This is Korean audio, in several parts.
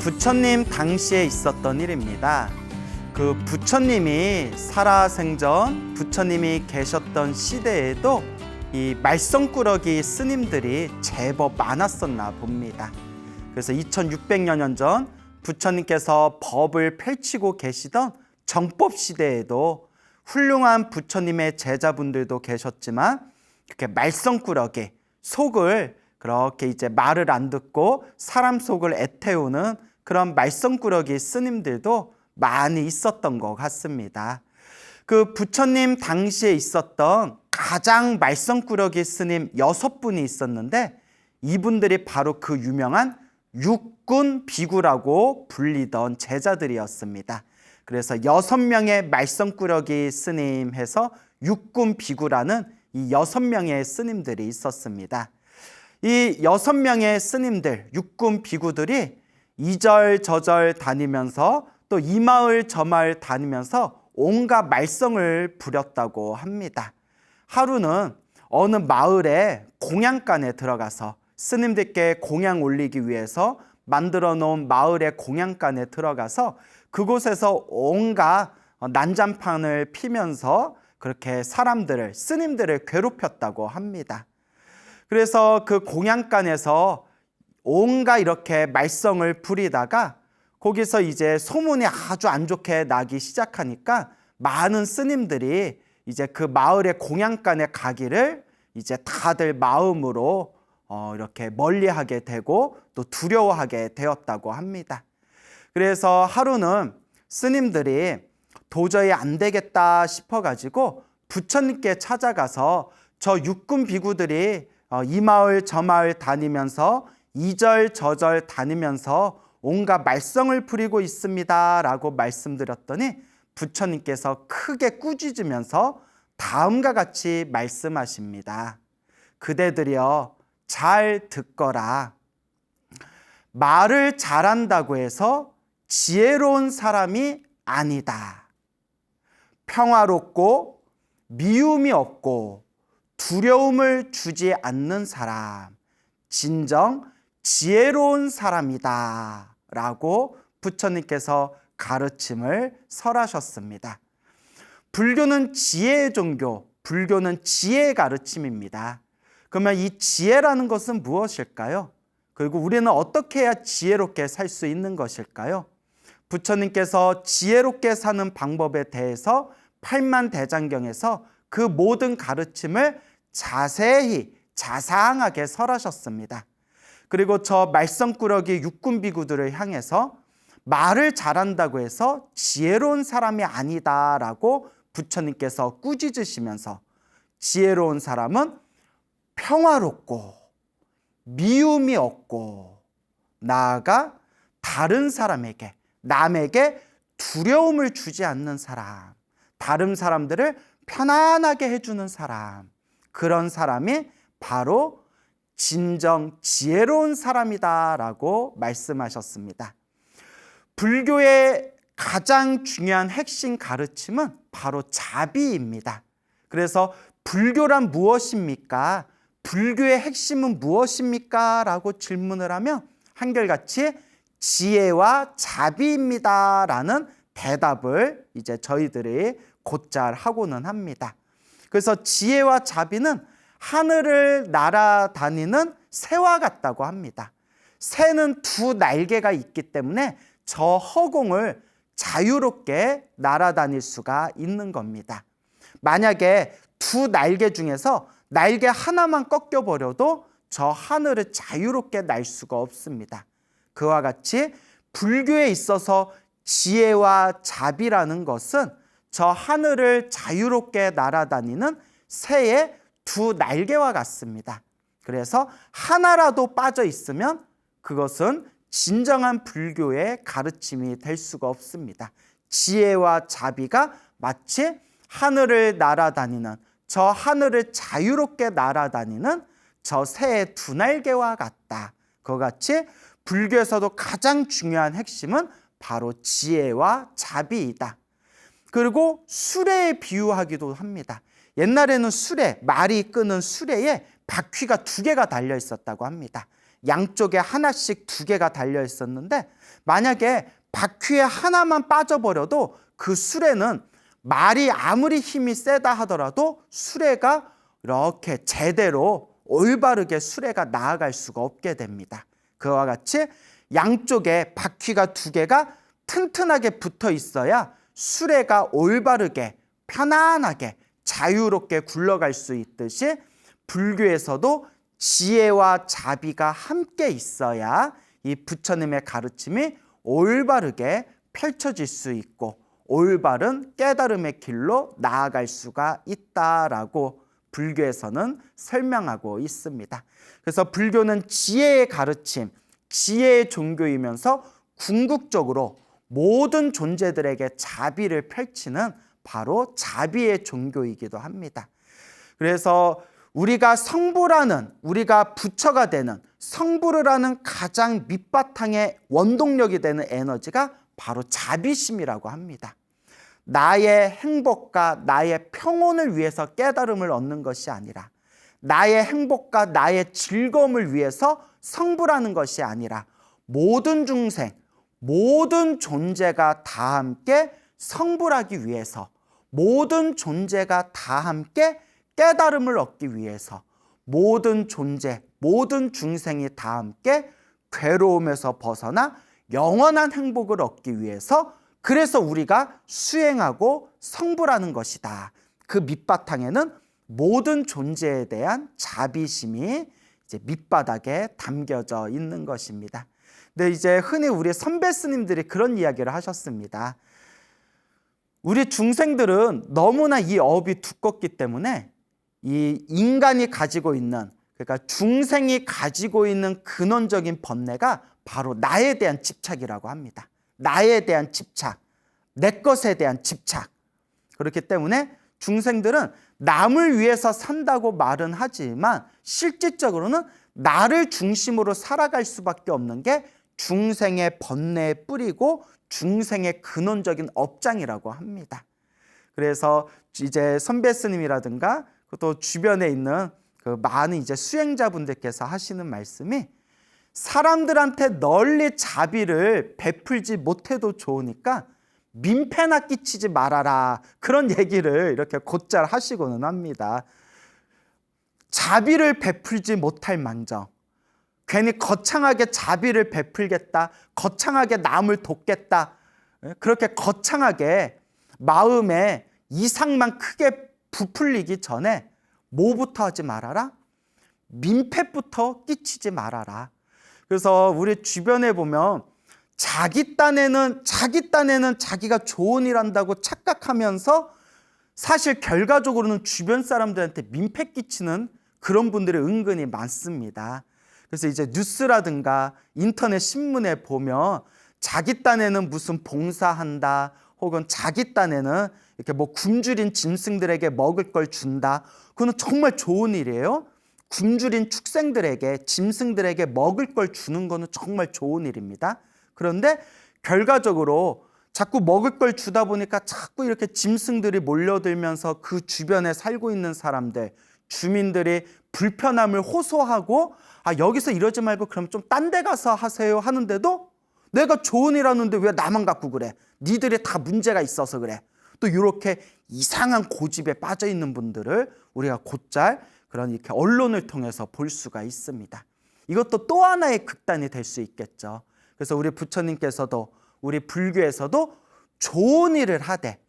부처님 당시에 있었던 일입니다. 그 부처님이 살아생전 부처님이 계셨던 시대에도 이 말썽꾸러기 스님들이 제법 많았었나 봅니다. 그래서 2600여 년 전 부처님께서 법을 펼치고 계시던 정법 시대에도 훌륭한 부처님의 제자분들도 계셨지만 그렇게 말썽꾸러기 속을 그렇게 이제 말을 안 듣고 사람 속을 애태우는 그런 말썽꾸러기 스님들도 많이 있었던 것 같습니다. 그 부처님 당시에 있었던 가장 말썽꾸러기 스님 6분이 있었는데 이분들이 바로 그 유명한 육군 비구라고 불리던 제자들이었습니다. 그래서 6명의 말썽꾸러기 스님 해서 육군 비구라는 이 6명의 스님들이 있었습니다. 이 6명의 스님들, 육군 비구들이 이절저절 다니면서 또 이 마을 저 마을 다니면서 온갖 말썽을 부렸다고 합니다. 하루는 어느 마을에 공양간에 들어가서 스님들께 공양 올리기 위해서 만들어 놓은 마을의 공양간에 들어가서 그곳에서 온갖 난장판을 피면서 그렇게 사람들을, 스님들을 괴롭혔다고 합니다. 그래서 그 공양간에서 온갖 이렇게 말썽을 부리다가 거기서 이제 소문이 아주 안 좋게 나기 시작하니까 많은 스님들이 이제 그 마을의 공양간에 가기를 이제 다들 마음으로 이렇게 멀리하게 되고 또 두려워하게 되었다고 합니다. 그래서 하루는 스님들이 도저히 안 되겠다 싶어가지고 부처님께 찾아가서 저 육군 비구들이 이 마을 저 마을 다니면서 이절저절 다니면서 온갖 말썽을 부리고 있습니다 라고 말씀드렸더니 부처님께서 크게 꾸짖으면서 다음과 같이 말씀하십니다. 그대들이여 잘 듣거라. 말을 잘한다고 해서 지혜로운 사람이 아니다. 평화롭고 미움이 없고 두려움을 주지 않는 사람, 진정 지혜로운 사람이다 라고 부처님께서 가르침을 설하셨습니다. 불교는 지혜의 종교, 불교는 지혜의 가르침입니다. 그러면 이 지혜라는 것은 무엇일까요? 그리고 우리는 어떻게 해야 지혜롭게 살 수 있는 것일까요? 부처님께서 지혜롭게 사는 방법에 대해서 팔만대장경에서 그 모든 가르침을 자세히 자상하게 설하셨습니다. 그리고 저 말썽꾸러기 육군 비구들을 향해서 말을 잘한다고 해서 지혜로운 사람이 아니다라고 부처님께서 꾸짖으시면서 지혜로운 사람은 평화롭고 미움이 없고 나아가 다른 사람에게, 남에게 두려움을 주지 않는 사람, 다른 사람들을 편안하게 해주는 사람, 그런 사람이 바로 진정 지혜로운 사람이다라고 말씀하셨습니다. 불교의 가장 중요한 핵심 가르침은 바로 자비입니다. 그래서 불교란 무엇입니까? 불교의 핵심은 무엇입니까? 라고 질문을 하면 한결같이 지혜와 자비입니다 라는 대답을 이제 저희들이 곧잘 하고는 합니다. 그래서 지혜와 자비는 하늘을 날아다니는 새와 같다고 합니다. 새는 두 날개가 있기 때문에 저 허공을 자유롭게 날아다닐 수가 있는 겁니다. 만약에 두 날개 중에서 날개 하나만 꺾여버려도 저 하늘을 자유롭게 날 수가 없습니다. 그와 같이 불교에 있어서 지혜와 자비라는 것은 저 하늘을 자유롭게 날아다니는 새의 두 날개와 같습니다. 그래서 하나라도 빠져 있으면 그것은 진정한 불교의 가르침이 될 수가 없습니다. 지혜와 자비가 마치 하늘을 날아다니는, 저 하늘을 자유롭게 날아다니는 저 새의 두 날개와 같다. 그와 같이 불교에서도 가장 중요한 핵심은 바로 지혜와 자비이다. 그리고 수레에 비유하기도 합니다. 옛날에는 수레, 말이 끄는 수레에 바퀴가 2개가 달려 있었다고 합니다. 양쪽에 하나씩 2개가 달려 있었는데 만약에 바퀴에 하나만 빠져버려도 그 수레는 말이 아무리 힘이 세다 하더라도 수레가 이렇게 제대로 올바르게 수레가 나아갈 수가 없게 됩니다. 그와 같이 양쪽에 바퀴가 2개가 튼튼하게 붙어 있어야 수레가 올바르게 편안하게 자유롭게 굴러갈 수 있듯이 불교에서도 지혜와 자비가 함께 있어야 이 부처님의 가르침이 올바르게 펼쳐질 수 있고 올바른 깨달음의 길로 나아갈 수가 있다라고 불교에서는 설명하고 있습니다. 그래서 불교는 지혜의 가르침, 지혜의 종교이면서 궁극적으로 모든 존재들에게 자비를 펼치는 바로 자비의 종교이기도 합니다. 그래서 우리가 성불하는, 우리가 부처가 되는, 성불을 하는 가장 밑바탕의 원동력이 되는 에너지가 바로 자비심이라고 합니다. 나의 행복과 나의 평온을 위해서 깨달음을 얻는 것이 아니라 나의 행복과 나의 즐거움을 위해서 성불하는 것이 아니라 모든 중생, 모든 존재가 다 함께 성불하기 위해서 모든 존재가 다 함께 깨달음을 얻기 위해서 모든 존재, 모든 중생이 다 함께 괴로움에서 벗어나 영원한 행복을 얻기 위해서 그래서 우리가 수행하고 성불하는 것이다. 그 밑바탕에는 모든 존재에 대한 자비심이 이제 밑바닥에 담겨져 있는 것입니다. 근데 이제 흔히 우리 선배 스님들이 그런 이야기를 하셨습니다. 우리 중생들은 너무나 이 업이 두껍기 때문에 이 인간이 가지고 있는, 그러니까 중생이 가지고 있는 근원적인 번뇌가 바로 나에 대한 집착이라고 합니다. 나에 대한 집착, 내 것에 대한 집착. 그렇기 때문에 중생들은 남을 위해서 산다고 말은 하지만 실질적으로는 나를 중심으로 살아갈 수밖에 없는 게 중생의 번뇌의 뿌리고 중생의 근원적인 업장이라고 합니다. 그래서 이제 선배 스님이라든가 또 주변에 있는 그 많은 이제 수행자분들께서 하시는 말씀이 사람들한테 널리 자비를 베풀지 못해도 좋으니까 민폐나 끼치지 말아라. 그런 얘기를 이렇게 곧잘 하시고는 합니다. 자비를 베풀지 못할 망정, 괜히 거창하게 자비를 베풀겠다, 거창하게 남을 돕겠다, 그렇게 거창하게 마음에 이상만 크게 부풀리기 전에 뭐부터 하지 말아라? 민폐부터 끼치지 말아라. 그래서 우리 주변에 보면 자기 딴에는 자기가 좋은 일 한다고 착각하면서 사실 결과적으로는 주변 사람들한테 민폐 끼치는 그런 분들이 은근히 많습니다. 그래서 이제 뉴스라든가 인터넷 신문에 보면 자기 딴에는 무슨 봉사한다, 혹은 자기 딴에는 이렇게 뭐 굶주린 짐승들에게 먹을 걸 준다. 그거는 정말 좋은 일이에요. 굶주린 축생들에게, 짐승들에게 먹을 걸 주는 거는 정말 좋은 일입니다. 그런데 결과적으로 자꾸 먹을 걸 주다 보니까 자꾸 이렇게 짐승들이 몰려들면서 그 주변에 살고 있는 사람들, 주민들이 불편함을 호소하고 여기서 이러지 말고 그럼 좀 딴 데 가서 하세요 하는데도 내가 좋은 일 하는데 왜 나만 갖고 그래? 니들이 다 문제가 있어서 그래. 또 이렇게 이상한 고집에 빠져 있는 분들을 우리가 곧잘 그런 이렇게 언론을 통해서 볼 수가 있습니다. 이것도 또 하나의 극단이 될 수 있겠죠. 그래서 우리 부처님께서도 우리 불교에서도 좋은 일을 하되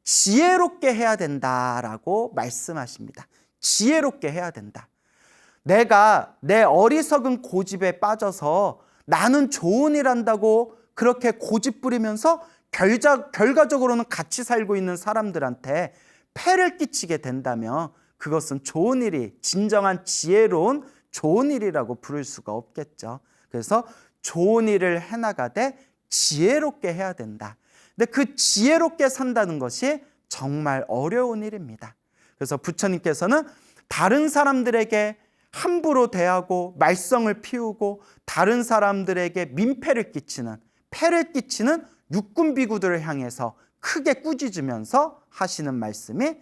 지혜롭게 해야 된다라고 말씀하십니다. 지혜롭게 해야 된다. 내가 내 어리석은 고집에 빠져서 나는 좋은 일 한다고 그렇게 고집 부리면서 결과적으로는 같이 살고 있는 사람들한테 폐를 끼치게 된다면 그것은 좋은 일이, 진정한 지혜로운 좋은 일이라고 부를 수가 없겠죠. 그래서 좋은 일을 해나가되 지혜롭게 해야 된다. 근데 그 지혜롭게 산다는 것이 정말 어려운 일입니다. 그래서 부처님께서는 다른 사람들에게 함부로 대하고 말썽을 피우고 다른 사람들에게 민폐를 끼치는, 폐를 끼치는 육군 비구들을 향해서 크게 꾸짖으면서 하시는 말씀이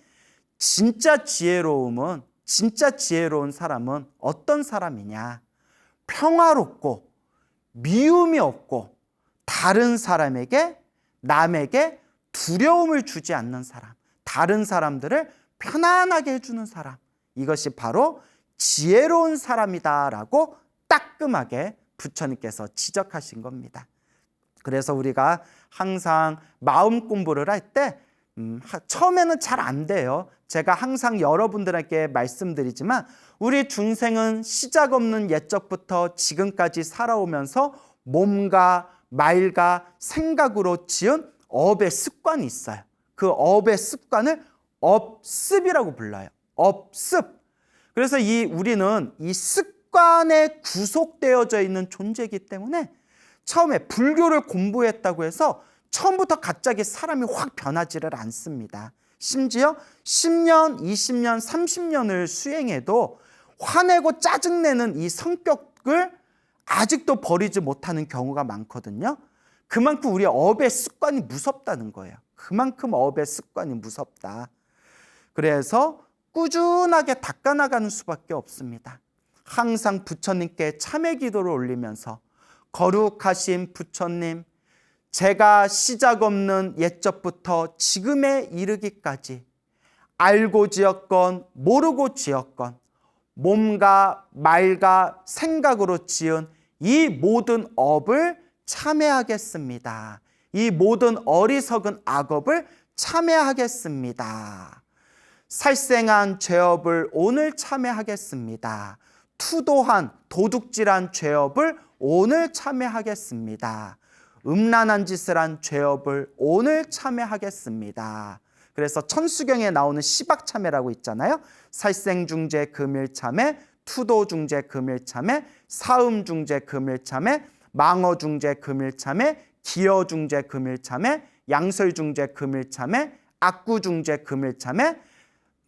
진짜 지혜로움은 진짜 지혜로운 사람은 어떤 사람이냐? 평화롭고 미움이 없고 다른 사람에게, 남에게 두려움을 주지 않는 사람, 다른 사람들을 편안하게 해주는 사람, 이것이 바로 지혜로운 사람이다라고 따끔하게 부처님께서 지적하신 겁니다. 그래서 우리가 항상 마음 공부를 할 때 처음에는 잘 안 돼요. 제가 항상 여러분들에게 말씀드리지만 우리 중생은 시작 없는 옛적부터 지금까지 살아오면서 몸과 말과 생각으로 지은 업의 습관이 있어요. 그 업의 습관을 업습이라고 불러요. 업습. 그래서 우리는 이 습관에 구속되어져 있는 존재이기 때문에 처음에 불교를 공부했다고 해서 처음부터 갑자기 사람이 확 변하지를 않습니다. 심지어 10년, 20년, 30년을 수행해도 화내고 짜증내는 이 성격을 아직도 버리지 못하는 경우가 많거든요. 그만큼 우리 업의 습관이 무섭다는 거예요. 그만큼 업의 습관이 무섭다. 그래서 꾸준하게 닦아나가는 수밖에 없습니다. 항상 부처님께 참회 기도를 올리면서 거룩하신 부처님, 제가 시작 없는 옛적부터 지금에 이르기까지 알고 지었건 모르고 지었건 몸과 말과 생각으로 지은 이 모든 업을 참회하겠습니다. 이 모든 어리석은 악업을 참회하겠습니다. 살생한 죄업을 오늘 참회하겠습니다. 투도한 도둑질한 죄업을 오늘 참회하겠습니다. 음란한 짓을 한 죄업을 오늘 참회하겠습니다. 그래서 천수경에 나오는 시박참회라고 있잖아요. 살생중죄 금일참회, 투도중죄 금일참회, 사음중죄 금일참회, 망어중죄 금일참회, 기여중죄 금일참회, 양설중죄 금일참회, 악구중죄 금일참회,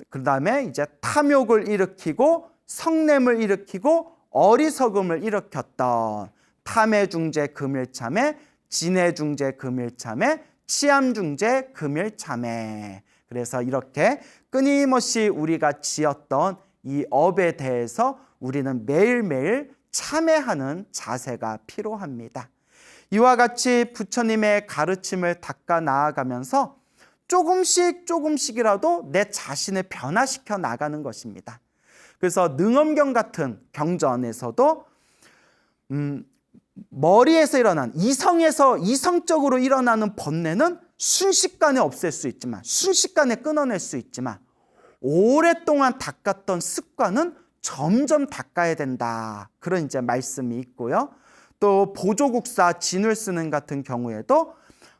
그 다음에 이제 탐욕을 일으키고 성냄을 일으키고 어리석음을 일으켰던 탐해중죄 금일참회, 진해중죄 금일참회, 치암중죄 금일참회. 그래서 이렇게 끊임없이 우리가 지었던 이 업에 대해서 우리는 매일매일 참회하는 자세가 필요합니다. 이와 같이 부처님의 가르침을 닦아 나아가면서 조금씩이라도 내 자신을 변화시켜 나가는 것입니다. 그래서 능엄경 같은 경전에서도 머리에서 일어난 이성적으로 일어나는 번뇌는 순식간에 없앨 수 있지만, 순식간에 끊어낼 수 있지만 오랫동안 닦았던 습관은 점점 닦아야 된다. 그런 이제 말씀이 있고요. 또 보조국사 진울스님 같은 경우에도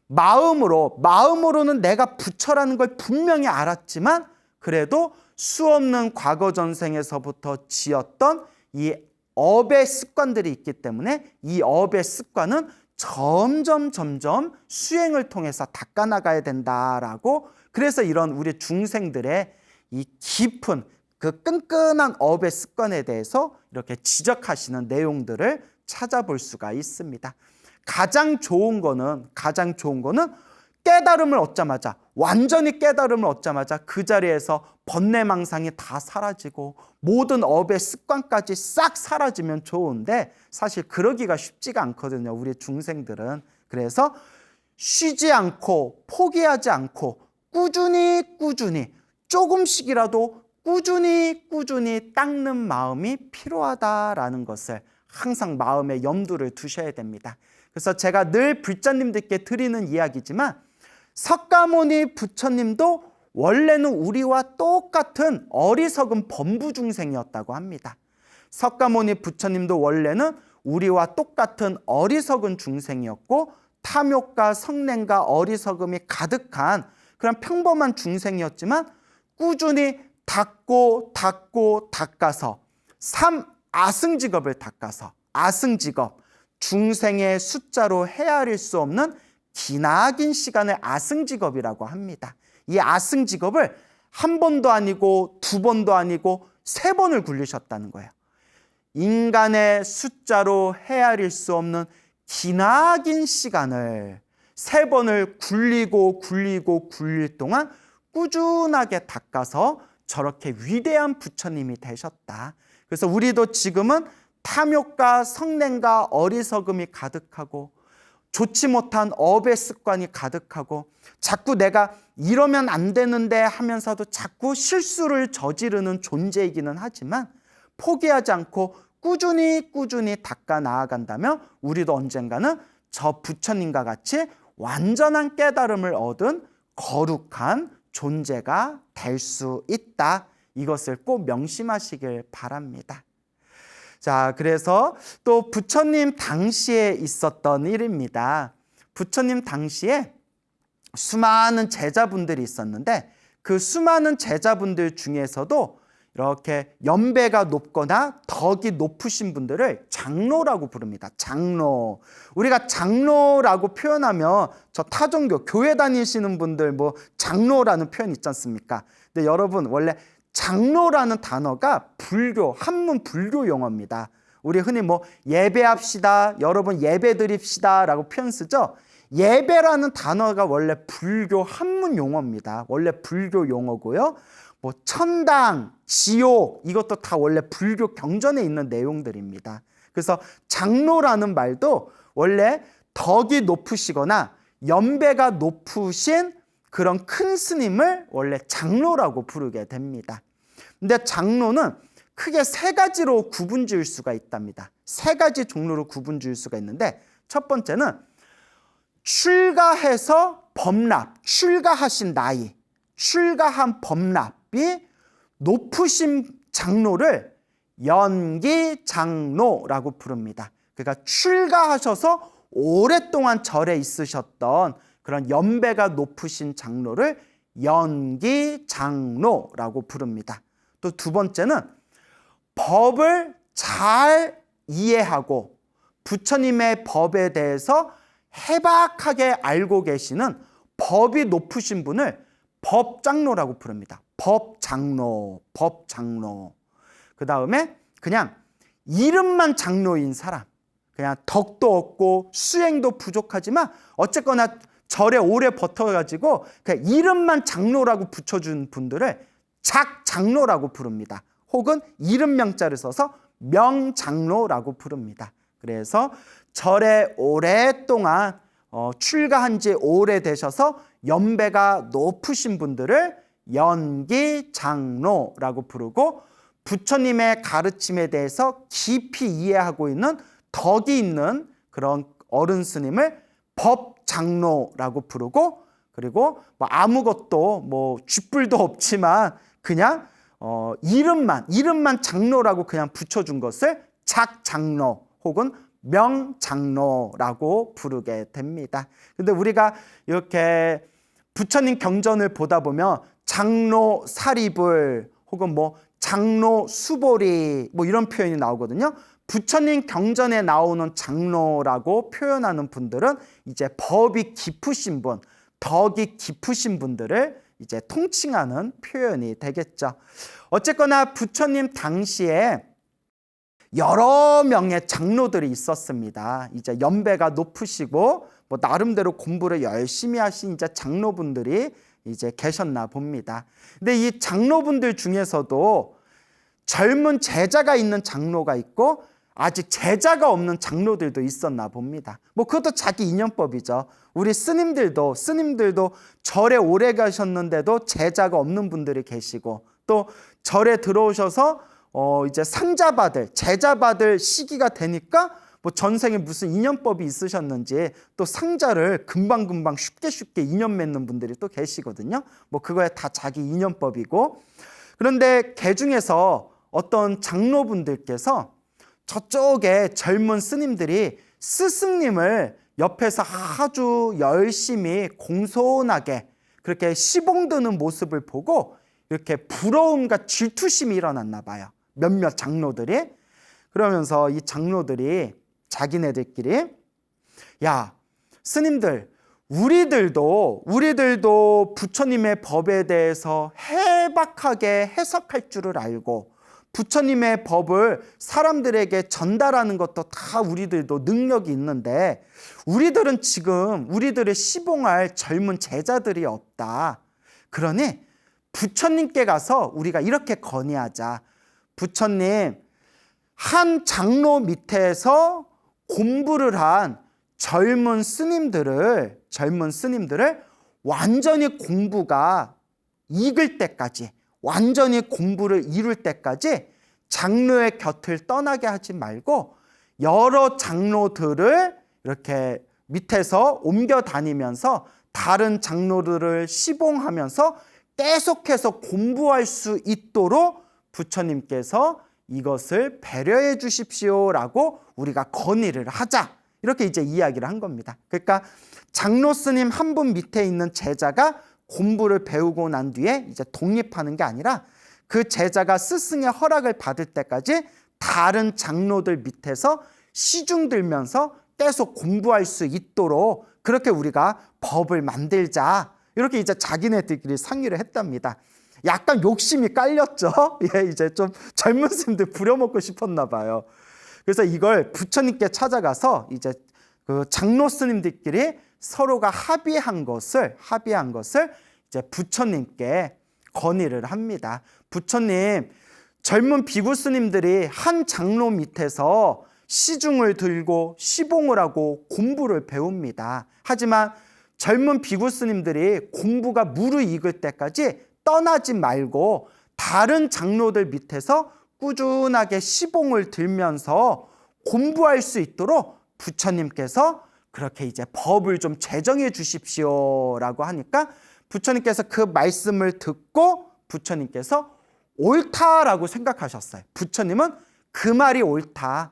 마음으로는 내가 부처라는 걸 분명히 알았지만 그래도 수없는 과거 전생에서부터 지었던 이 업의 습관들이 있기 때문에 이 업의 습관은 점점 수행을 통해서 닦아나가야 된다라고, 그래서 이런 우리 중생들의 이 깊은 그 끈끈한 업의 습관에 대해서 이렇게 지적하시는 내용들을 찾아볼 수가 있습니다. 가장 좋은 거는 깨달음을 얻자마자, 완전히 깨달음을 얻자마자 그 자리에서 번뇌망상이 다 사라지고 모든 업의 습관까지 싹 사라지면 좋은데 사실 그러기가 쉽지가 않거든요, 우리 중생들은. 그래서 쉬지 않고 포기하지 않고 꾸준히 조금씩이라도 꾸준히 닦는 마음이 필요하다라는 것을 항상 마음에 염두를 두셔야 됩니다. 그래서 제가 늘 불자님들께 드리는 이야기지만 석가모니 부처님도 원래는 우리와 똑같은 어리석은 범부 중생이었다고 합니다. 석가모니 부처님도 원래는 우리와 똑같은 어리석은 중생이었고 탐욕과 성냄과 어리석음이 가득한 그런 평범한 중생이었지만 꾸준히 닦아서 아승직업을 닦아서, 아승직업, 중생의 숫자로 헤아릴 수 없는 기나긴 시간을 아승직업이라고 합니다. 이 아승직업을 한 번도 아니고 두 번도 아니고 세 번을 굴리셨다는 거예요. 인간의 숫자로 헤아릴 수 없는 기나긴 시간을 세 번을 굴릴 동안 꾸준하게 닦아서 저렇게 위대한 부처님이 되셨다. 그래서 우리도 지금은 탐욕과 성냄과 어리석음이 가득하고 좋지 못한 업의 습관이 가득하고 자꾸 내가 이러면 안 되는데 하면서도 자꾸 실수를 저지르는 존재이기는 하지만 포기하지 않고 꾸준히 닦아 나아간다면 우리도 언젠가는 저 부처님과 같이 완전한 깨달음을 얻은 거룩한 존재가 될 수 있다. 이것을 꼭 명심하시길 바랍니다. 자, 그래서 또 부처님 당시에 있었던 일입니다. 부처님 당시에 수많은 제자분들이 있었는데 그 수많은 제자분들 중에서도 이렇게 연배가 높거나 덕이 높으신 분들을 장로라고 부릅니다. 장로. 우리가 장로라고 표현하면 저 타종교 교회 다니시는 분들 뭐 장로라는 표현 있지 않습니까? 근데 여러분 원래 장로라는 단어가 불교, 한문 불교 용어입니다. 우리 흔히 뭐 예배합시다, 여러분 예배 드립시다 라고 표현 쓰죠. 예배라는 단어가 원래 불교 한문 용어입니다. 원래 불교 용어고요. 뭐 천당, 지옥 이것도 다 원래 불교 경전에 있는 내용들입니다. 그래서 장로라는 말도 원래 덕이 높으시거나 연배가 높으신 그런 큰 스님을 원래 장로라고 부르게 됩니다. 근데 장로는 크게 세 가지로 구분 지을 수가 있답니다. 세 가지 종류로 구분 지을 수가 있는데 첫 번째는 출가해서 법납, 출가하신 나이, 출가한 법납이 높으신 장로를 연기장로라고 부릅니다. 그러니까 출가하셔서 오랫동안 절에 있으셨던 그런 연배가 높으신 장로를 연기장로라고 부릅니다. 또 두 번째는 법을 잘 이해하고 부처님의 법에 대해서 해박하게 알고 계시는 법이 높으신 분을 법장로라고 부릅니다. 법장로. 그 다음에 그냥 이름만 장로인 사람, 그냥 덕도 없고 수행도 부족하지만 어쨌거나 절에 오래 버텨가지고 그냥 이름만 장로라고 붙여준 분들을 작장로라고 부릅니다. 혹은 이름 명자를 써서 명장로라고 부릅니다. 그래서 절에 오랫동안 출가한 지 오래되셔서 연배가 높으신 분들을 연기장로라고 부르고 부처님의 가르침에 대해서 깊이 이해하고 있는 덕이 있는 그런 어른 스님을 법장로라고 부르고 그리고 뭐 아무것도 뭐 쥐뿔도 없지만 그냥 이름만 장로라고 그냥 붙여준 것을 작장로 혹은 명장로라고 부르게 됩니다. 근데 우리가 이렇게 부처님 경전을 보다 보면 장로 사리불 혹은 뭐 장로 수보리 뭐 이런 표현이 나오거든요. 부처님 경전에 나오는 장로라고 표현하는 분들은 이제 법이 깊으신 분, 덕이 깊으신 분들을 이제 통칭하는 표현이 되겠죠. 어쨌거나 부처님 당시에 여러 명의 장로들이 있었습니다. 이제 연배가 높으시고 뭐 나름대로 공부를 열심히 하신 이제 장로분들이 이제 계셨나 봅니다. 근데 이 장로분들 중에서도 젊은 제자가 있는 장로가 있고 아직 제자가 없는 장로들도 있었나 봅니다. 뭐 그것도 자기 인연법이죠. 우리 스님들도 절에 오래 가셨는데도 제자가 없는 분들이 계시고 또 절에 들어오셔서 이제 상자 받을, 제자 받을 시기가 되니까 뭐 전생에 무슨 인연법이 있으셨는지 또 상자를 금방 쉽게 인연 맺는 분들이 또 계시거든요. 뭐 그거에 다 자기 인연법이고. 그런데 그 중에서 어떤 장로분들께서 저쪽에 젊은 스님들이 스승님을 옆에서 아주 열심히 공손하게 그렇게 시봉드는 모습을 보고 이렇게 부러움과 질투심이 일어났나 봐요. 몇몇 장로들이. 그러면서 이 장로들이 자기네들끼리 야, 스님들 우리들도 부처님의 법에 대해서 해박하게 해석할 줄을 알고 부처님의 법을 사람들에게 전달하는 것도 다 우리들도 능력이 있는데 우리들은 지금 우리들을 시봉할 젊은 제자들이 없다. 그러니 부처님께 가서 우리가 이렇게 건의하자. 부처님, 한 장로 밑에서 공부를 한 젊은 스님들을 완전히 공부가 익을 때까지, 완전히 공부를 이룰 때까지 장로의 곁을 떠나게 하지 말고 여러 장로들을 이렇게 밑에서 옮겨 다니면서 다른 장로들을 시봉하면서 계속해서 공부할 수 있도록 부처님께서 이것을 배려해 주십시오라고 우리가 건의를 하자. 이렇게 이제 이야기를 한 겁니다. 그러니까 장로 스님 한 분 밑에 있는 제자가 공부를 배우고 난 뒤에 이제 독립하는 게 아니라 그 제자가 스승의 허락을 받을 때까지 다른 장로들 밑에서 시중 들면서 계속 공부할 수 있도록 그렇게 우리가 법을 만들자. 이렇게 이제 자기네들끼리 상의를 했답니다. 약간 욕심이 깔렸죠. 예, 이제 좀 젊은 스님들 부려먹고 싶었나 봐요. 그래서 이걸 부처님께 찾아가서 이제 그 장로 스님들끼리 서로가 합의한 것을 이제 부처님께 건의를 합니다. 부처님, 젊은 비구 스님들이 한 장로 밑에서 시중을 들고 시봉을 하고 공부를 배웁니다. 하지만 젊은 비구 스님들이 공부가 무르익을 때까지 떠나지 말고 다른 장로들 밑에서 꾸준하게 시봉을 들면서 공부할 수 있도록 부처님께서 그렇게 이제 법을 좀 제정해 주십시오라고 하니까 부처님께서 그 말씀을 듣고 부처님께서 옳다라고 생각하셨어요. 부처님은 그 말이 옳다.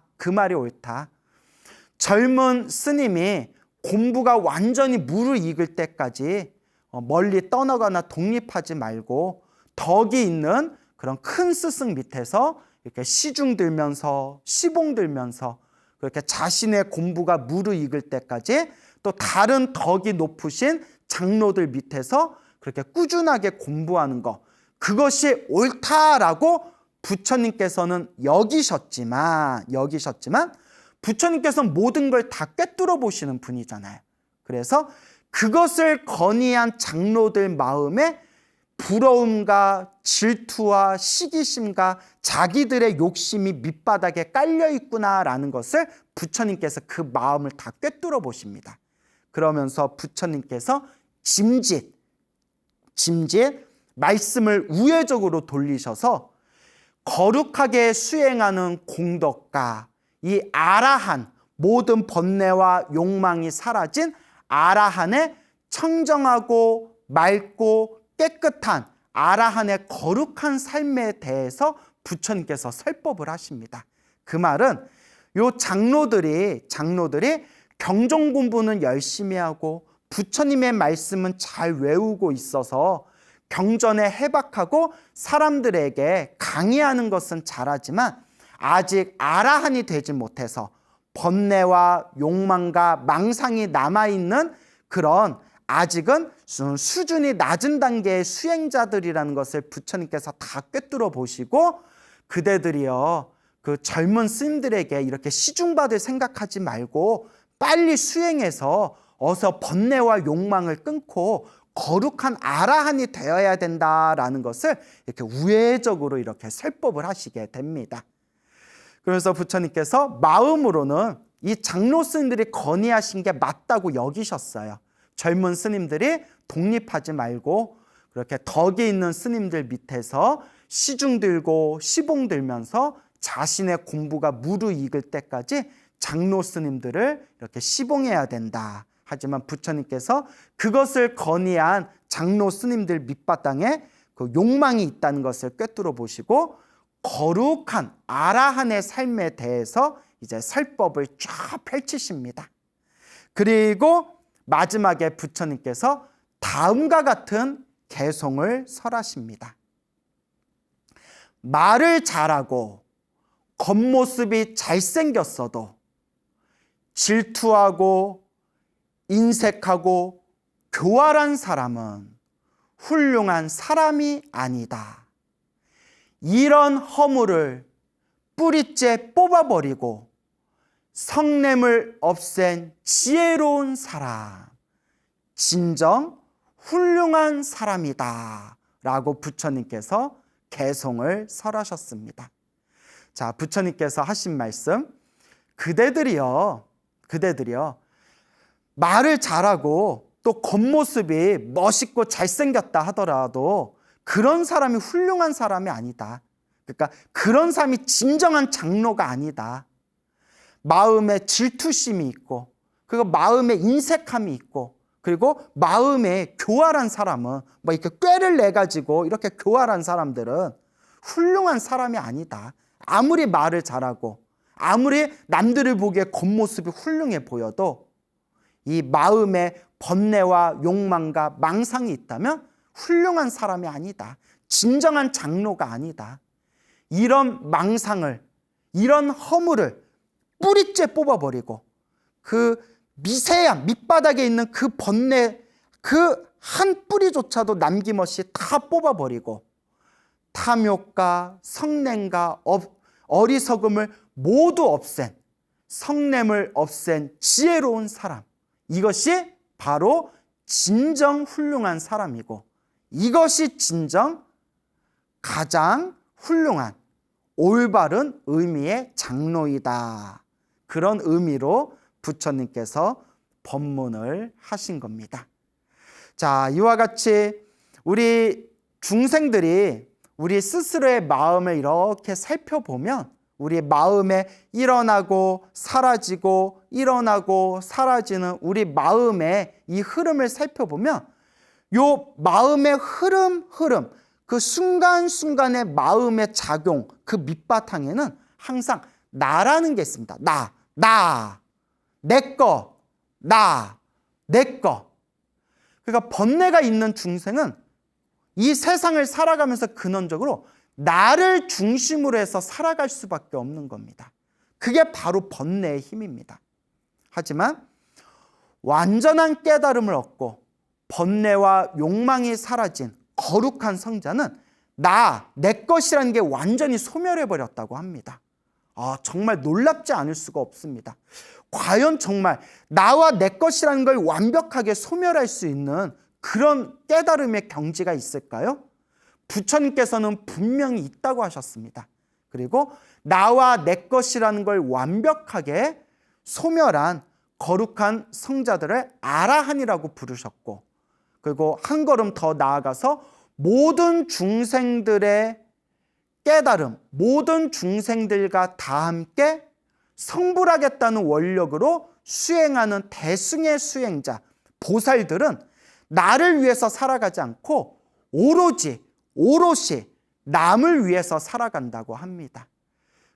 젊은 스님이 공부가 완전히 무르익을 때까지 멀리 떠나거나 독립하지 말고 덕이 있는 그런 큰 스승 밑에서 이렇게 시중 들면서 시봉 들면서 그렇게 자신의 공부가 무르익을 때까지 또 다른 덕이 높으신 장로들 밑에서 그렇게 꾸준하게 공부하는 것, 그것이 옳다라고 부처님께서는 여기셨지만 부처님께서는 모든 걸 다 꿰뚫어 보시는 분이잖아요. 그래서 그것을 건의한 장로들 마음에 부러움과 질투와 시기심과 자기들의 욕심이 밑바닥에 깔려 있구나라는 것을 부처님께서 그 마음을 다 꿰뚫어 보십니다. 그러면서 부처님께서 짐짓 말씀을 우회적으로 돌리셔서 거룩하게 수행하는 공덕가, 이 아라한, 모든 번뇌와 욕망이 사라진 아라한의 청정하고 맑고 깨끗한 아라한의 거룩한 삶에 대해서 부처님께서 설법을 하십니다. 그 말은 요 장로들이 경전 공부는 열심히 하고 부처님의 말씀은 잘 외우고 있어서 경전에 해박하고 사람들에게 강의하는 것은 잘하지만 아직 아라한이 되지 못해서 번뇌와 욕망과 망상이 남아있는 그런 아직은 수준이 낮은 단계의 수행자들이라는 것을 부처님께서 다 꿰뚫어 보시고 그대들이요, 그 젊은 스님들에게 이렇게 시중받을 생각하지 말고 빨리 수행해서 어서 번뇌와 욕망을 끊고 거룩한 아라한이 되어야 된다라는 것을 이렇게 우회적으로 이렇게 설법을 하시게 됩니다. 그래서 부처님께서 마음으로는 이 장로 스님들이 건의하신 게 맞다고 여기셨어요. 젊은 스님들이 독립하지 말고 그렇게 덕이 있는 스님들 밑에서 시중 들고 시봉 들면서 자신의 공부가 무르익을 때까지 장로 스님들을 이렇게 시봉해야 된다. 하지만 부처님께서 그것을 건의한 장로 스님들 밑바탕에 그 욕망이 있다는 것을 꿰뚫어 보시고 거룩한 아라한의 삶에 대해서 이제 설법을 쫙 펼치십니다. 그리고 마지막에 부처님께서 다음과 같은 개송을 설하십니다. 말을 잘하고 겉모습이 잘생겼어도 질투하고 인색하고 교활한 사람은 훌륭한 사람이 아니다. 이런 허물을 뿌리째 뽑아버리고 성냄을 없앤 지혜로운 사람, 진정 훌륭한 사람이다 라고 부처님께서 개송을 설하셨습니다. 자, 부처님께서 하신 말씀, 그대들이요 말을 잘하고 또 겉모습이 멋있고 잘생겼다 하더라도 그런 사람이 훌륭한 사람이 아니다. 그러니까 그런 사람이 진정한 장로가 아니다. 마음에 질투심이 있고, 그리고 마음에 인색함이 있고, 그리고 마음에 교활한 사람은 뭐 이렇게 꾀를 내 가지고 이렇게 교활한 사람들은 훌륭한 사람이 아니다. 아무리 말을 잘하고 아무리 남들을 보기에 겉모습이 훌륭해 보여도 이 마음에 번뇌와 욕망과 망상이 있다면 훌륭한 사람이 아니다. 진정한 장로가 아니다. 이런 망상을, 이런 허물을 뿌리째 뽑아버리고 그 미세한 밑바닥에 있는 그 번뇌 그 한 뿌리조차도 남김없이 다 뽑아버리고 탐욕과 성냄과 어리석음을 모두 없앤, 성냄을 없앤 지혜로운 사람, 이것이 바로 진정 훌륭한 사람이고, 이것이 진정 가장 훌륭한 올바른 의미의 장로이다. 그런 의미로 부처님께서 법문을 하신 겁니다. 자, 이와 같이 우리 중생들이 우리 스스로의 마음을 이렇게 살펴보면 우리 마음에 일어나고 사라지고 일어나고 사라지는 우리 마음의 이 흐름을 살펴보면 요 마음의 흐름 그 순간순간의 마음의 작용 그 밑바탕에는 항상 나라는 게 있습니다. 나, 내 거, 내 거. 그러니까 번뇌가 있는 중생은 이 세상을 살아가면서 근원적으로 나를 중심으로 해서 살아갈 수밖에 없는 겁니다. 그게 바로 번뇌의 힘입니다. 하지만 완전한 깨달음을 얻고 번뇌와 욕망이 사라진 거룩한 성자는 내 것이라는 게 완전히 소멸해버렸다고 합니다. 정말 놀랍지 않을 수가 없습니다. 과연 정말 나와 내 것이라는 걸 완벽하게 소멸할 수 있는 그런 깨달음의 경지가 있을까요? 부처님께서는 분명히 있다고 하셨습니다. 그리고 나와 내 것이라는 걸 완벽하게 소멸한 거룩한 성자들을 아라한이라고 부르셨고, 그리고 한 걸음 더 나아가서 모든 중생들의 깨달음, 모든 중생들과 다 함께 성불하겠다는 원력으로 수행하는 대승의 수행자, 보살들은 나를 위해서 살아가지 않고 오롯이 남을 위해서 살아간다고 합니다.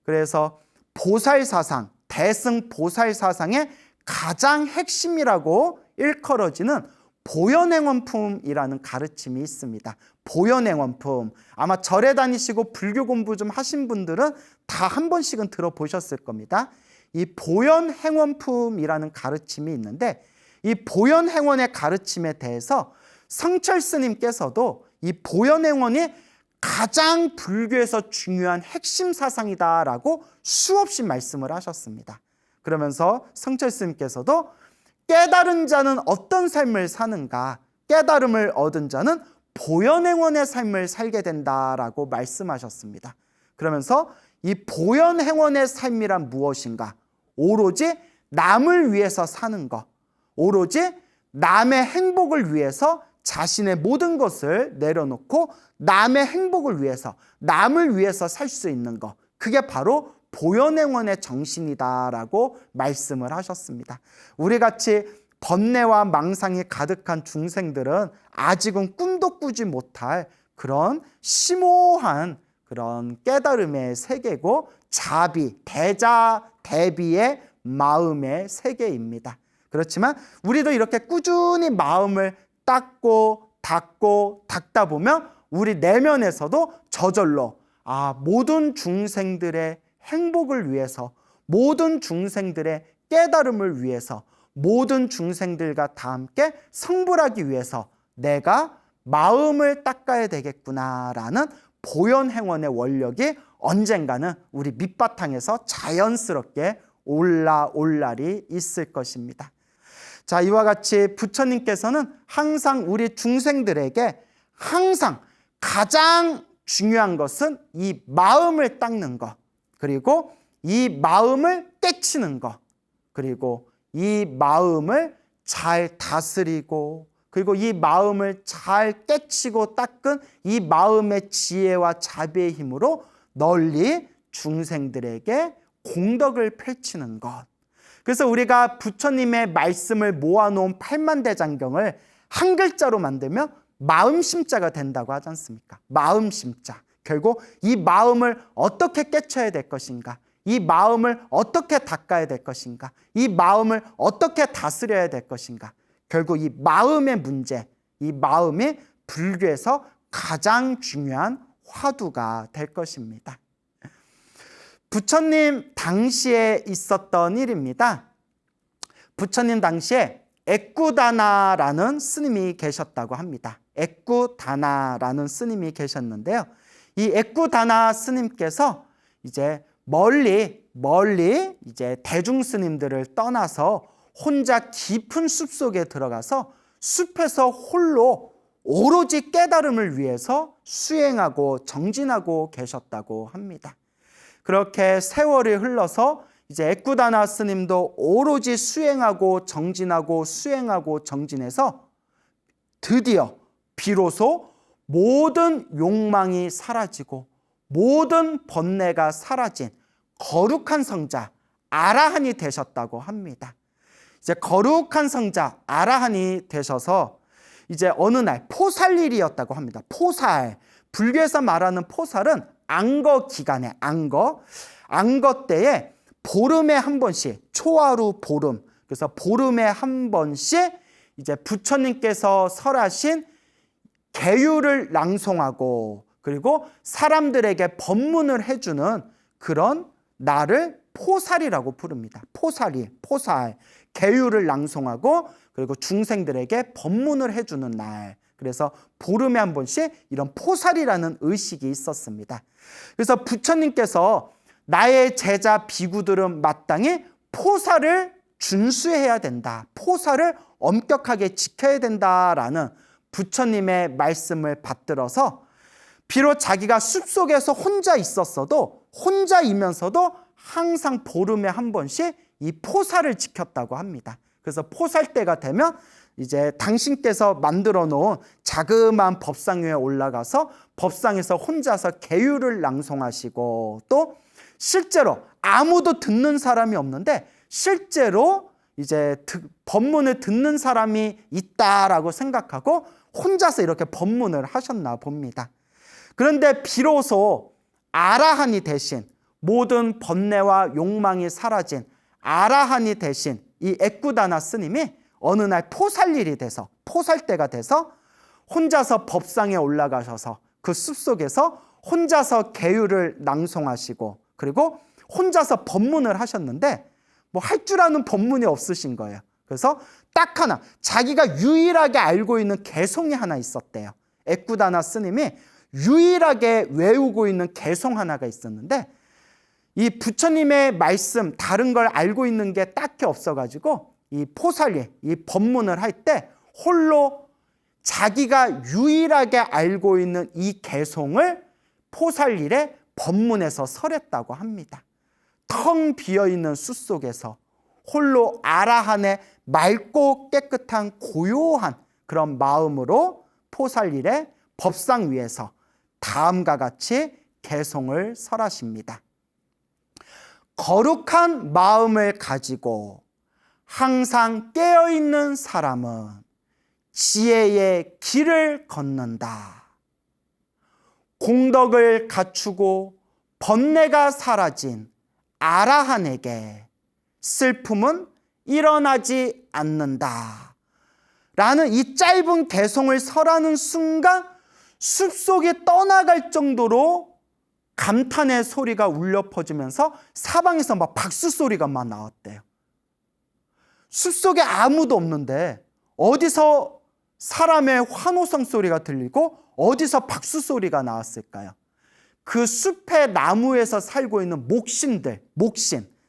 그래서 보살사상, 대승 보살사상의 가장 핵심이라고 일컬어지는 보현행원품이라는 가르침이 있습니다. 보현행원품, 아마 절에 다니시고 불교 공부 좀 하신 분들은 다 한 번씩은 들어보셨을 겁니다. 이 보현행원품이라는 가르침이 있는데, 이 보현행원의 가르침에 대해서 성철 스님께서도 이 보현행원이 가장 불교에서 중요한 핵심 사상이다라고 수없이 말씀을 하셨습니다. 그러면서 성철 스님께서도 깨달은 자는 어떤 삶을 사는가, 깨달음을 얻은 자는 보현행원의 삶을 살게 된다라고 말씀하셨습니다. 그러면서 이 보현행원의 삶이란 무엇인가? 오로지 남을 위해서 사는 것, 오로지 남의 행복을 위해서 자신의 모든 것을 내려놓고 남의 행복을 위해서, 남을 위해서 살 수 있는 것, 그게 바로 보현행원의 정신이다라고 말씀을 하셨습니다. 우리같이 번뇌와 망상이 가득한 중생들은 아직은 꿈도 꾸지 못할 그런 심오한 그런 깨달음의 세계고, 자비, 대자대비의 마음의 세계입니다. 그렇지만 우리도 이렇게 꾸준히 마음을 닦고 닦다 보면 우리 내면에서도 저절로 모든 중생들의 행복을 위해서, 모든 중생들의 깨달음을 위해서, 모든 중생들과 다 함께 성불하기 위해서 내가 마음을 닦아야 되겠구나라는 보현행원의 원력이 언젠가는 우리 밑바탕에서 자연스럽게 올날이 있을 것입니다. 자, 이와 같이 부처님께서는 항상 우리 중생들에게 항상 가장 중요한 것은 이 마음을 닦는 것, 그리고 이 마음을 깨치는 것, 그리고 이 마음을 잘 다스리고, 그리고 이 마음을 잘 깨치고 닦은 이 마음의 지혜와 자비의 힘으로 널리 중생들에게 공덕을 펼치는 것. 그래서 우리가 부처님의 말씀을 모아놓은 팔만대장경을 한 글자로 만들면 마음심자가 된다고 하지 않습니까? 마음심자. 결국 이 마음을 어떻게 깨쳐야 될 것인가? 이 마음을 어떻게 닦아야 될 것인가? 이 마음을 어떻게 다스려야 될 것인가? 결국 이 마음의 문제, 이 마음이 불교에서 가장 중요한 화두가 될 것입니다. 부처님 당시에 있었던 일입니다. 부처님 당시에 액구다나라는 스님이 계셨다고 합니다. 액구다나라는 스님이 계셨는데요. 이 액구다나 스님께서 이제 멀리 이제 대중 스님들을 떠나서 혼자 깊은 숲속에 들어가서 숲에서 홀로 오로지 깨달음을 위해서 수행하고 정진하고 계셨다고 합니다. 그렇게 세월이 흘러서 이제 액구다나 스님도 오로지 수행하고 정진하고 수행하고 정진해서 드디어 비로소 모든 욕망이 사라지고 모든 번뇌가 사라진 거룩한 성자 아라한이 되셨다고 합니다. 이제 거룩한 성자 아라한이 되셔서 이제 어느 날 포살일이었다고 합니다. 포살. 불교에서 말하는 포살은 안거 기간에 안거 때에 보름에 한 번씩 초하루 보름, 그래서 보름에 한 번씩 이제 부처님께서 설하신 계율을 낭송하고 그리고 사람들에게 법문을 해주는 그런 날을 포살이라고 부릅니다. 포살. 계율을 낭송하고 그리고 중생들에게 법문을 해주는 날. 그래서 보름에 한 번씩 이런 포살이라는 의식이 있었습니다. 그래서 부처님께서 나의 제자 비구들은 마땅히 포살을 준수해야 된다. 포살을 엄격하게 지켜야 된다라는 부처님의 말씀을 받들어서 비록 자기가 숲속에서 혼자 있었어도 혼자이면서도 항상 보름에 한 번씩 이 포살을 지켰다고 합니다. 그래서 포살 때가 되면 이제 당신께서 만들어 놓은 자그마한 법상 위에 올라가서 법상에서 혼자서 계율을 낭송하시고 또 실제로 아무도 듣는 사람이 없는데 실제로 이제 법문을 듣는 사람이 있다라고 생각하고 혼자서 이렇게 법문을 하셨나 봅니다. 그런데 비로소 아라한이 되신 모든 번뇌와 욕망이 사라진 아라한이 되신 이 액구다나 스님이 어느 날 포살일이 돼서 포살 때가 돼서 혼자서 법상에 올라가셔서 그 숲속에서 혼자서 계율을 낭송하시고 그리고 혼자서 법문을 하셨는데 뭐 할 줄 아는 법문이 없으신 거예요. 그래서 딱 하나 자기가 유일하게 알고 있는 개송이 하나 있었대요. 액구다나 스님이 유일하게 외우고 있는 개송 하나가 있었는데 이 부처님의 말씀 다른 걸 알고 있는 게 딱히 없어가지고 이 포살리 이 법문을 할 때 홀로 자기가 유일하게 알고 있는 이 개송을 포살일에 법문에서 설했다고 합니다. 텅 비어있는 숲속에서 홀로 아라한의 맑고 깨끗한 고요한 그런 마음으로 포살일에 법상 위에서 다음과 같이 개송을 설하십니다. 거룩한 마음을 가지고 항상 깨어있는 사람은 지혜의 길을 걷는다. 공덕을 갖추고 번뇌가 사라진 아라한에게 슬픔은 일어나지 않는다. 라는 이 짧은 개송을 설하는 순간 숲속에 떠나갈 정도로 감탄의 소리가 울려 퍼지면서 사방에서 막 박수 소리가 막 나왔대요. 숲속에 아무도 없는데 어디서 사람의 환호성 소리가 들리고 어디서 박수 소리가 나왔을까요? 그 숲의 나무에서 살고 있는 목신,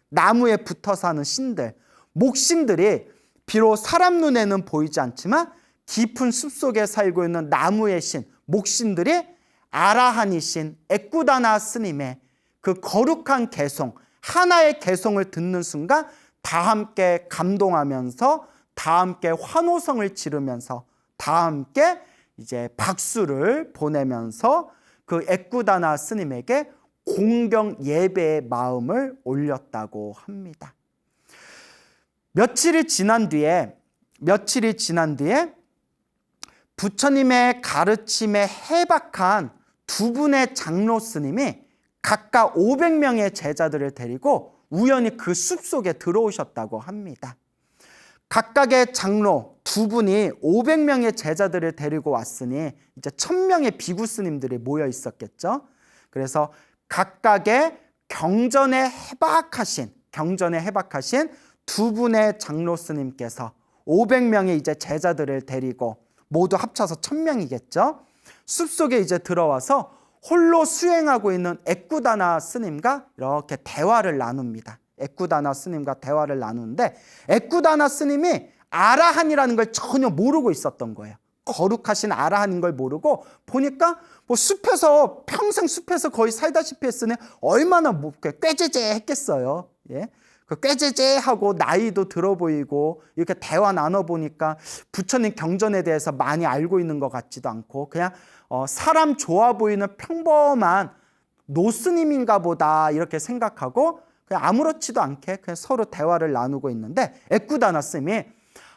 나무에 붙어 사는 신들, 목신들이 비록 사람 눈에는 보이지 않지만 깊은 숲속에 살고 있는 나무의 신, 목신들이 아라한이신 에꾸다나 스님의 그 거룩한 개송, 하나의 개송을 듣는 순간 다 함께 감동하면서 다 함께 환호성을 지르면서 다 함께 이제 박수를 보내면서 그 에꾸다나 스님에게 공경 예배의 마음을 올렸다고 합니다. 며칠이 지난 뒤에 부처님의 가르침에 해박한 두 분의 장로 스님이 각각 500명의 제자들을 데리고 우연히 그 숲속에 들어오셨다고 합니다. 각각의 장로 두 분이 500명의 제자들을 데리고 왔으니 이제 1000명의 비구 스님들이 모여 있었겠죠. 그래서 각각의 경전에 해박하신 두 분의 장로 스님께서 500명의 이제 제자들을 데리고 모두 합쳐서 1000명이겠죠. 숲속에 이제 들어와서 홀로 수행하고 있는 에꾸다나 스님과 이렇게 대화를 나눕니다. 에꾸다나 스님과 대화를 나누는데 에꾸다나 스님이 아라한이라는 걸 전혀 모르고 있었던 거예요. 거룩하신 아라한인 걸 모르고 보니까 뭐 숲에서 평생 숲에서 거의 살다시피 했으니 얼마나 뭐 꾀죄죄 했겠어요. 예? 그 꾀죄죄하고 나이도 들어 보이고 이렇게 대화 나눠보니까 부처님 경전에 대해서 많이 알고 있는 것 같지도 않고 그냥 사람 좋아 보이는 평범한 노스님인가 보다 이렇게 생각하고 그냥 아무렇지도 않게 그냥 서로 대화를 나누고 있는데 에꾸다나 스님이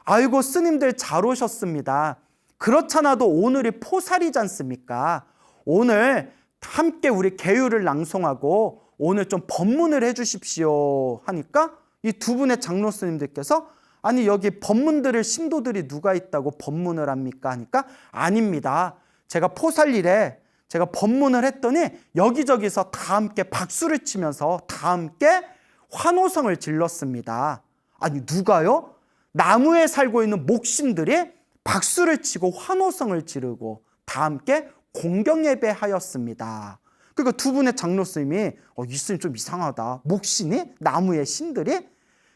아이고 스님들 잘 오셨습니다. 그렇잖아도 오늘이 포살이지 않습니까? 오늘 함께 우리 계율을 낭송하고 오늘 좀 법문을 해주십시오 하니까 이 두 분의 장로 스님들께서 아니 여기 법문 들을 신도들이 누가 있다고 법문을 합니까? 하니까 아닙니다. 제가 포살일에 제가 법문을 했더니 여기저기서 다 함께 박수를 치면서 다 함께 환호성을 질렀습니다. 아니 누가요? 나무에 살고 있는 목신들이 박수를 치고 환호성을 지르고 다 함께 공경예배하였습니다. 그러니까 두 분의 장로 스님이 이 스님 좀 이상하다. 목신이? 나무의 신들이?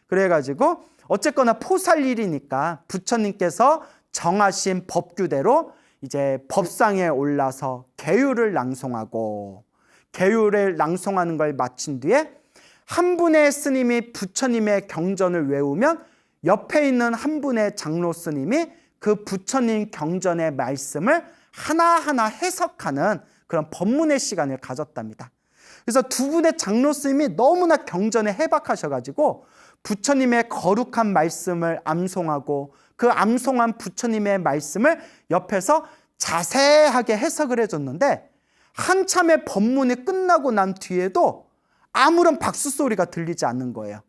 그래가지고 어쨌거나 포살일이니까 부처님께서 정하신 법규대로 이제 법상에 올라서 계율을 낭송하고 계율을 낭송하는 걸 마친 뒤에 한 분의 스님이 부처님의 경전을 외우면 옆에 있는 한 분의 장로 스님이 그 부처님 경전의 말씀을 하나하나 해석하는 그런 법문의 시간을 가졌답니다. 그래서 두 분의 장로 스님이 너무나 경전에 해박하셔가지고 부처님의 거룩한 말씀을 암송하고 그 암송한 부처님의 말씀을 옆에서 자세하게 해석을 해줬는데 한참의 법문이 끝나고 난 뒤에도 아무런 박수 소리가 들리지 않는 거예요.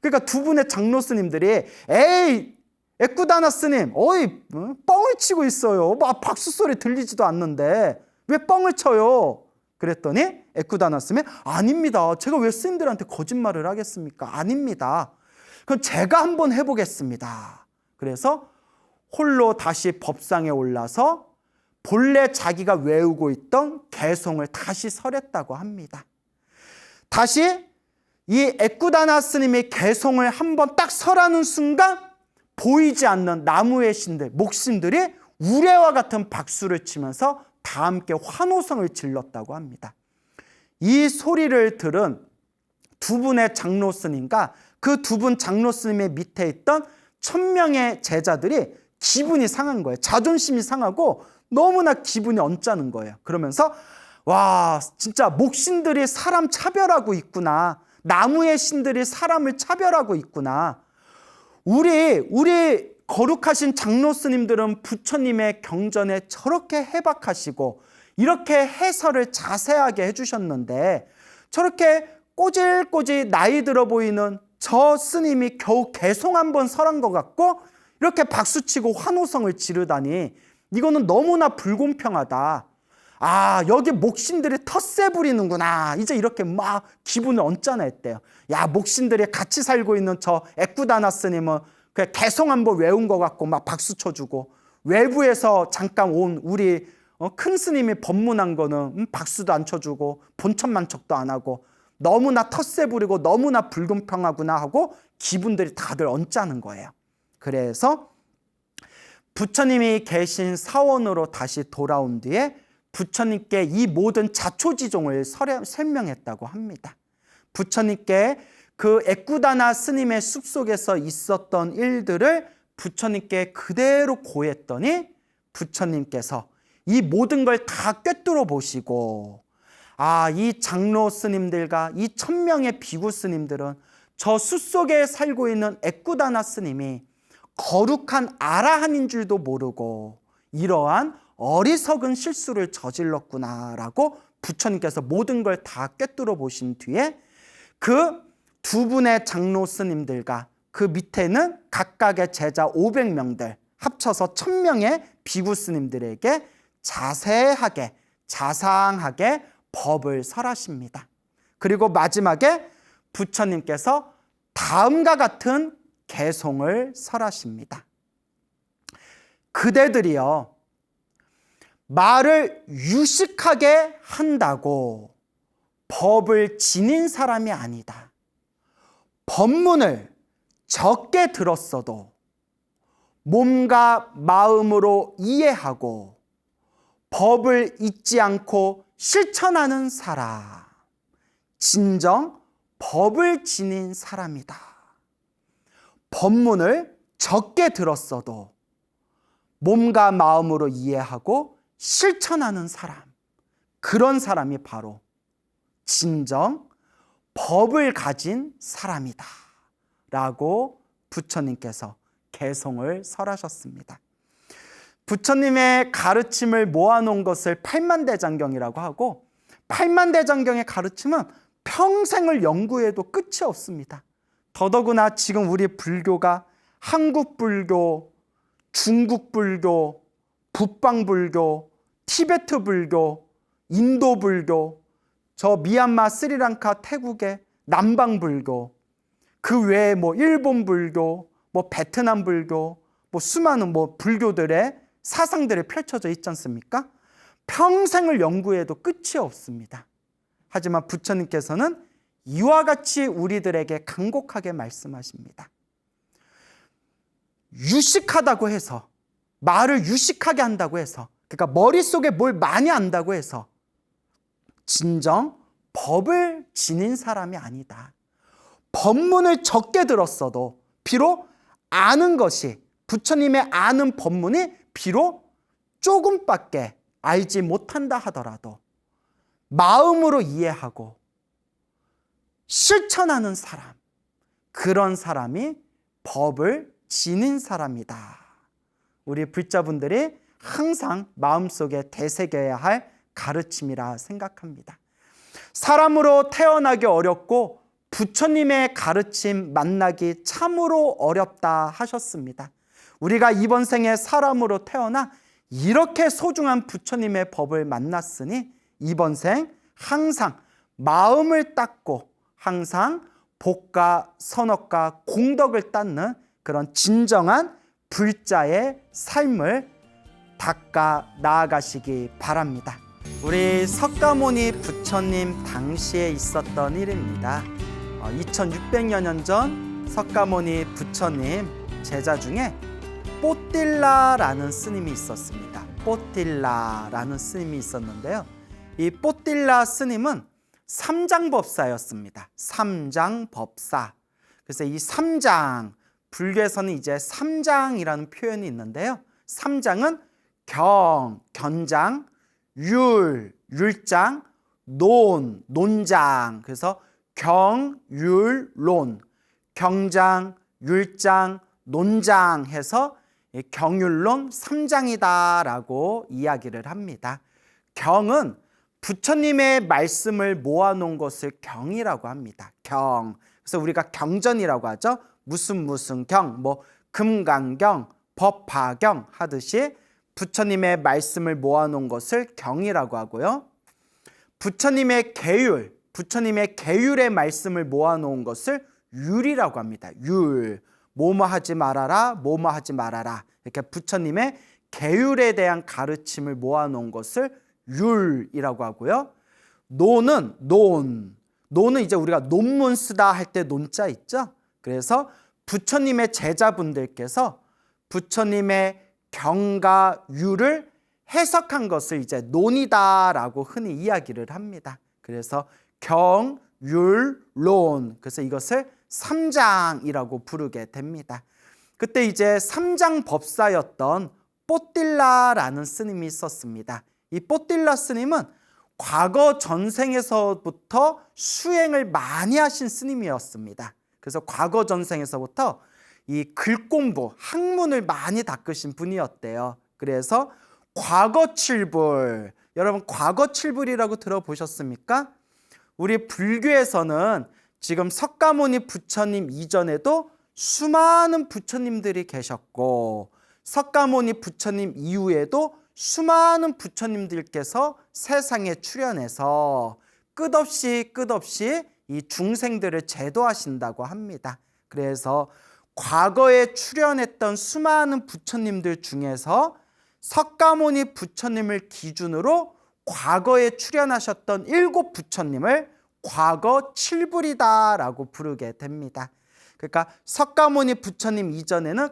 그러니까 두 분의 장로 스님들이 에이 에꾸다나 스님 뻥을 치고 있어요. 박수 소리 들리지도 않는데 왜 뻥을 쳐요? 그랬더니 에꾸다나 스님이 아닙니다. 제가 왜 스님들한테 거짓말을 하겠습니까? 아닙니다. 그럼 제가 한번 해보겠습니다. 그래서 홀로 다시 법상에 올라서 본래 자기가 외우고 있던 개송을 다시 설했다고 합니다. 다시 이 에꾸다나 스님이 개송을 한번 딱 설하는 순간 보이지 않는 나무의 신들, 목신들이 우레와 같은 박수를 치면서 다 함께 환호성을 질렀다고 합니다. 이 소리를 들은 두 분의 장로 스님과 그 두 분 장로 스님의 밑에 있던 1000명의 제자들이 기분이 상한 거예요. 자존심이 상하고 너무나 기분이 언짢은 거예요. 그러면서 와 진짜 목신들이 사람 차별하고 있구나. 나무의 신들이 사람을 차별하고 있구나. 우리 거룩하신 장로 스님들은 부처님의 경전에 저렇게 해박하시고 이렇게 해설을 자세하게 해주셨는데 저렇게 꼬질꼬질 나이 들어 보이는 저 스님이 겨우 개송 한번 설한 것 같고 이렇게 박수치고 환호성을 지르다니 이거는 너무나 불공평하다. 아 여기 목신들이 텃세 부리는구나. 이제 이렇게 막 기분을 언짢아했대요. 야 목신들이 같이 살고 있는 저 에꾸다나 스님은 그냥 개송 한번 외운 것 같고 막 박수 쳐주고 외부에서 잠깐 온 우리 큰 스님이 법문한 거는 박수도 안 쳐주고 본천만척도 안 하고 너무나 텃세 부리고 너무나 불공평하구나 하고 기분들이 다들 언짢은 거예요. 그래서 부처님이 계신 사원으로 다시 돌아온 뒤에 부처님께 이 모든 자초지종을 설명했다고 합니다. 부처님께 그 에꾸다나 스님의 숲속에서 있었던 일들을 부처님께 그대로 고했더니 부처님께서 이 모든 걸 다 꿰뚫어 보시고, 이 장로 스님들과 이 1000명의 비구 스님들은 저 숲속에 살고 있는 에꾸다나 스님이 거룩한 아라한인 줄도 모르고 이러한 어리석은 실수를 저질렀구나라고 부처님께서 모든 걸 다 꿰뚫어 보신 뒤에 그 두 분의 장로 스님들과 그 밑에는 각각의 제자 500명들 합쳐서 1000명의 비구 스님들에게 자세하게 자상하게 법을 설하십니다. 그리고 마지막에 부처님께서 다음과 같은 개송을 설하십니다. 그대들이여, 말을 유식하게 한다고 법을 지닌 사람이 아니다. 법문을 적게 들었어도 몸과 마음으로 이해하고 법을 잊지 않고 실천하는 사람, 진정 법을 지닌 사람이다. 법문을 적게 들었어도 몸과 마음으로 이해하고 실천하는 사람, 그런 사람이 바로 진정 법을 가진 사람이다 라고 부처님께서 개송을 설하셨습니다. 부처님의 가르침을 모아놓은 것을 팔만대장경이라고 하고, 팔만대장경의 가르침은 평생을 연구해도 끝이 없습니다. 더더구나 지금 우리 불교가 한국 불교, 중국 불교, 북방 불교, 티베트 불교, 인도 불교, 저 미얀마, 스리랑카, 태국의 남방 불교, 그 외에 일본 불교, 베트남 불교, 수많은 불교들의 사상들이 펼쳐져 있지 않습니까? 평생을 연구해도 끝이 없습니다. 하지만 부처님께서는 이와 같이 우리들에게 간곡하게 말씀하십니다. 유식하다고 해서, 말을 유식하게 한다고 해서, 그러니까 머릿속에 뭘 많이 안다고 해서 진정 법을 지닌 사람이 아니다. 법문을 적게 들었어도 비록 아는 것이, 부처님의 아는 법문이 비록 조금밖에 알지 못한다 하더라도 마음으로 이해하고 실천하는 사람, 그런 사람이 법을 지닌 사람이다. 우리 불자분들이 항상 마음속에 되새겨야 할 가르침이라 생각합니다. 사람으로 태어나기 어렵고 부처님의 가르침 만나기 참으로 어렵다 하셨습니다. 우리가 이번 생에 사람으로 태어나 이렇게 소중한 부처님의 법을 만났으니 이번 생 항상 마음을 닦고 항상 복과 선업과 공덕을 닦는 그런 진정한 불자의 삶을 닦아 나아가시기 바랍니다. 우리 석가모니 부처님 당시에 있었던 일입니다. 2600여 년 전 석가모니 부처님 제자 중에 뽀틸라라는 스님이 있었습니다. 뽀틸라라는 스님이 있었는데요. 이 뽀틸라 스님은 삼장법사였습니다. 삼장법사. 그래서 이 삼장, 불교에서는 이제 삼장이라는 표현이 있는데요. 삼장은 경, 견장, 율, 율장, 논, 논장. 그래서 경, 율, 론, 경장, 율장, 논장 해서 경율론 삼장이다라고 이야기를 합니다. 경은 부처님의 말씀을 모아놓은 것을 경이라고 합니다. 경. 그래서 우리가 경전이라고 하죠. 무슨 경, 금강경, 법화경 하듯이 부처님의 말씀을 모아놓은 것을 경이라고 하고요. 부처님의 계율, 부처님의 계율의 말씀을 모아놓은 것을 율이라고 합니다. 율. 뭐뭐 하지 말아라, 뭐뭐 하지 말아라. 이렇게 부처님의 계율에 대한 가르침을 모아놓은 것을 율이라고 하고요. 논은 이제 우리가 논문 쓰다 할 때 논자 있죠. 그래서 부처님의 제자분들께서 부처님의 경과 율을 해석한 것을 이제 논이다라고 흔히 이야기를 합니다. 그래서 경, 율, 론. 그래서 이것을 삼장이라고 부르게 됩니다. 그때 이제 삼장 법사였던 뽀딜라라는 스님이 있었습니다. 이 뽀딜라 스님은 과거 전생에서부터 수행을 많이 하신 스님이었습니다. 그래서 과거 전생에서부터 이 글공부, 학문을 많이 닦으신 분이었대요. 그래서 과거칠불, 여러분 과거칠불이라고 들어보셨습니까? 우리 불교에서는 지금 석가모니 부처님 이전에도 수많은 부처님들이 계셨고, 석가모니 부처님 이후에도 수많은 부처님들께서 세상에 출현해서 끝없이 이 중생들을 제도하신다고 합니다. 그래서 과거에 출현했던 수많은 부처님들 중에서 석가모니 부처님을 기준으로 과거에 출현하셨던 7 부처님을 과거 칠불이다라고 부르게 됩니다. 그러니까 석가모니 부처님 이전에는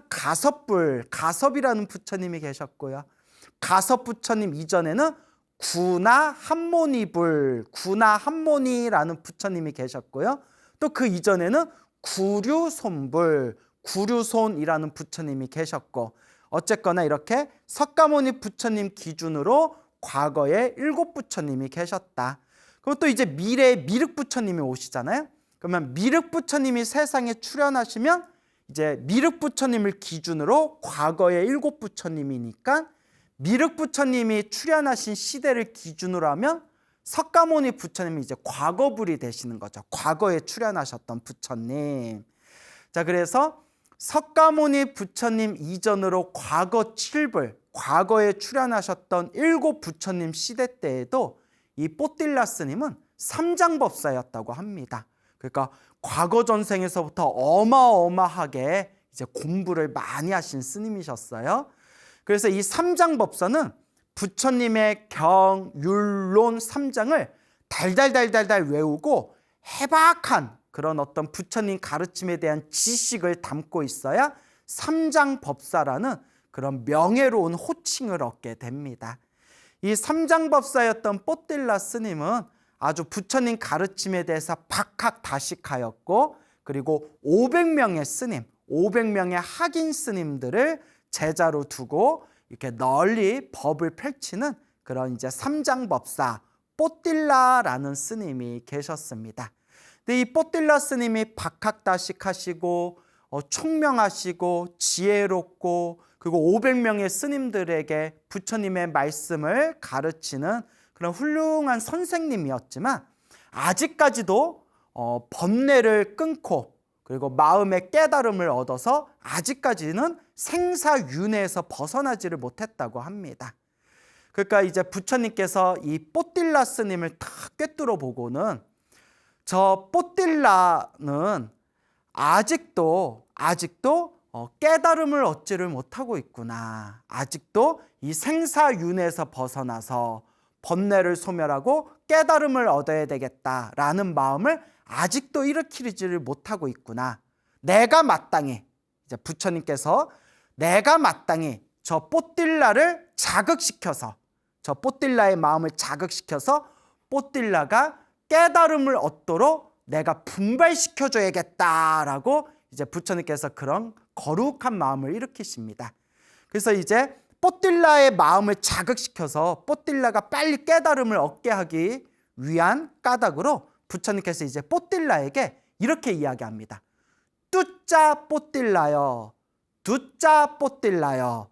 가섭이라는 부처님이 계셨고요. 가섭 부처님 이전에는 구나한모니라는 부처님이 계셨고요. 또 그 이전에는 구류손이라는 부처님이 계셨고, 어쨌거나 이렇게 석가모니 부처님 기준으로 과거에 7 부처님이 계셨다. 그럼 또 이제 미래에 미륵 부처님이 오시잖아요. 그러면 미륵 부처님이 세상에 출현하시면 이제 미륵 부처님을 기준으로 과거에 7 부처님이니까 미륵 부처님이 출현하신 시대를 기준으로 하면 석가모니 부처님이 이제 과거불이 되시는 거죠. 과거에 출현하셨던 부처님. 자, 그래서 석가모니 부처님 이전으로 과거 칠불, 과거에 출현하셨던 7 부처님 시대 때에도 이 뽀딜라 스님은 삼장법사였다고 합니다. 그러니까 과거 전생에서부터 어마어마하게 이제 공부를 많이 하신 스님이셨어요. 그래서 이 삼장법사는 부처님의 경, 율, 론 삼장을 달달달달달 외우고 해박한 그런 어떤 부처님 가르침에 대한 지식을 담고 있어야 삼장법사라는 그런 명예로운 호칭을 얻게 됩니다. 이 삼장법사였던 뽀딜라 스님은 아주 부처님 가르침에 대해서 박학다식하였고, 그리고 500명의 스님, 500명의 학인 스님들을 제자로 두고 이렇게 널리 법을 펼치는 그런 이제 삼장법사 뽀딜라라는 스님이 계셨습니다. 근데 이 뽀딜라 스님이 박학다식하시고 총명하시고 지혜롭고, 그리고 500명의 스님들에게 부처님의 말씀을 가르치는 그런 훌륭한 선생님이었지만, 아직까지도 번뇌를 끊고 그리고 마음의 깨달음을 얻어서 아직까지는 생사윤회에서 벗어나지를 못했다고 합니다. 그러니까 이제 부처님께서 이 뽀딜라 스님을 탁 꿰뚫어 보고는, 저 뽀딜라는 아직도 깨달음을 얻지를 못하고 있구나. 아직도 이 생사윤회에서 벗어나서 번뇌를 소멸하고 깨달음을 얻어야 되겠다라는 마음을 아직도 일으키지를 못하고 있구나. 내가 마땅히, 이제 부처님께서 내가 마땅히 저 뽀딜라를 자극시켜서, 저 뽀딜라의 마음을 자극시켜서 뽀딜라가 깨달음을 얻도록 내가 분발시켜줘야겠다라고 이제 부처님께서 그런 거룩한 마음을 일으키십니다. 그래서 이제 뽀딜라의 마음을 자극시켜서 뽀딜라가 빨리 깨달음을 얻게 하기 위한 까닭으로 부처님께서 이제 뽀딜라에게 이렇게 이야기합니다. 뚜짜 뽀딜라여, 두짜 뽀딜라여.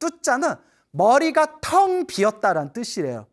뚜짜는 머리가 텅 비었다라는 뜻이래요.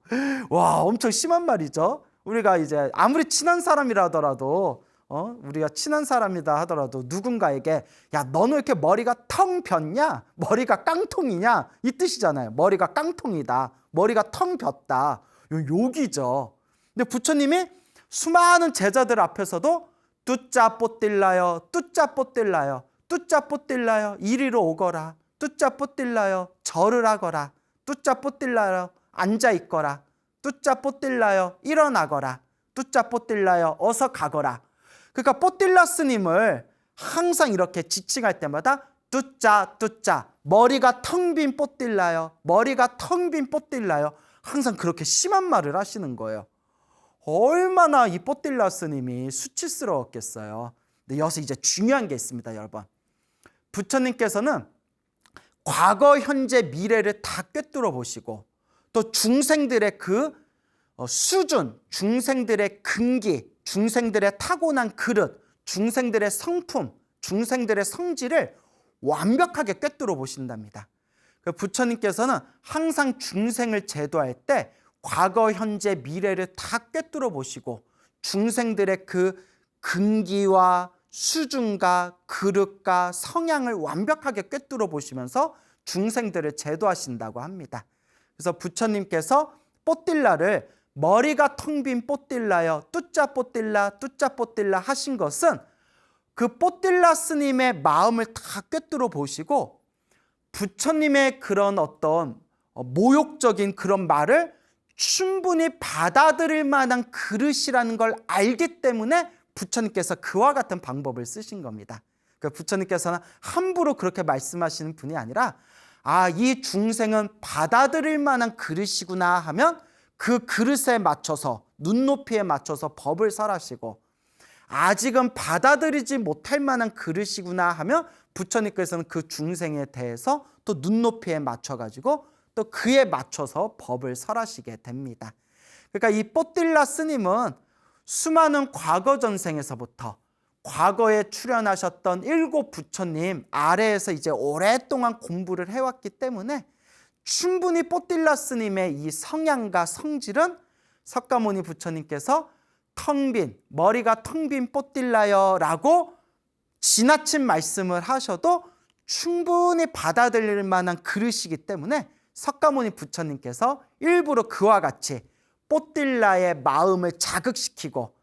와, 엄청 심한 말이죠. 우리가 이제 아무리 친한 사람이라 하더라도 우리가 친한 사람이다 하더라도 누군가에게 야, 너는 왜 이렇게 머리가 텅 폈냐? 머리가 깡통이냐? 이 뜻이잖아요. 머리가 깡통이다. 머리가 텅 폈다. 욕이죠. 근데 부처님이 수많은 제자들 앞에서도 뚜짜 뽀딜라여, 뚜짜 뽀딜라여, 뚜짜 뽀딜라여, 이리로 오거라. 뚜짜 뽀딜라여, 절을 하거라. 뚜짜 뽀딜라여, 앉아 있거라. 뚜짜 뽀딜라여, 일어나거라. 뚜짜 뽀딜라여, 어서 가거라. 그러니까 뽀딜라 스님을 항상 이렇게 지칭할 때마다 뚜짜 뚜짜, 머리가 텅 빈 뽀뛸라요, 머리가 텅 빈 뽀뛸라요. 항상 그렇게 심한 말을 하시는 거예요. 얼마나 이 뽀뛸라 스님이 수치스러웠겠어요. 근데 여기서 이제 중요한 게 있습니다, 여러분. 부처님께서는 과거, 현재, 미래를 다 꿰뚫어 보시고 또 중생들의 그 수준, 중생들의 근기, 중생들의 타고난 그릇, 중생들의 성품, 중생들의 성질을 완벽하게 꿰뚫어 보신답니다. 부처님께서는 항상 중생을 제도할 때 과거, 현재, 미래를 다 꿰뚫어 보시고 중생들의 그 근기와 수준과 그릇과 성향을 완벽하게 꿰뚫어 보시면서 중생들을 제도하신다고 합니다. 그래서 부처님께서 뽀뛸라를 머리가 텅 빈 뽀뛸라요, 뚜짜 뽀뛸라, 뚜짜 뽀뛸라 하신 것은 그 뽀뛸라 스님의 마음을 다 꿰뚫어 보시고 부처님의 그런 어떤 모욕적인 그런 말을 충분히 받아들일 만한 그릇이라는 걸 알기 때문에 부처님께서 그와 같은 방법을 쓰신 겁니다. 부처님께서는 함부로 그렇게 말씀하시는 분이 아니라 이 중생은 받아들일 만한 그릇이구나 하면 그 그릇에 맞춰서, 눈높이에 맞춰서 법을 설하시고, 아직은 받아들이지 못할 만한 그릇이구나 하면 부처님께서는 그 중생에 대해서 또 눈높이에 맞춰가지고 또 그에 맞춰서 법을 설하시게 됩니다. 그러니까 이 뽀뛸라 스님은 수많은 과거 전생에서부터 과거에 출연하셨던 7 부처님 아래에서 이제 오랫동안 공부를 해왔기 때문에 충분히 뽀뛸라 스님의 이 성향과 성질은 석가모니 부처님께서 텅 빈, 머리가 텅 빈 뽀뛸라요 라고 지나친 말씀을 하셔도 충분히 받아들일 만한 그릇이기 때문에 석가모니 부처님께서 일부러 그와 같이 뽀뛸라의 마음을 자극시키고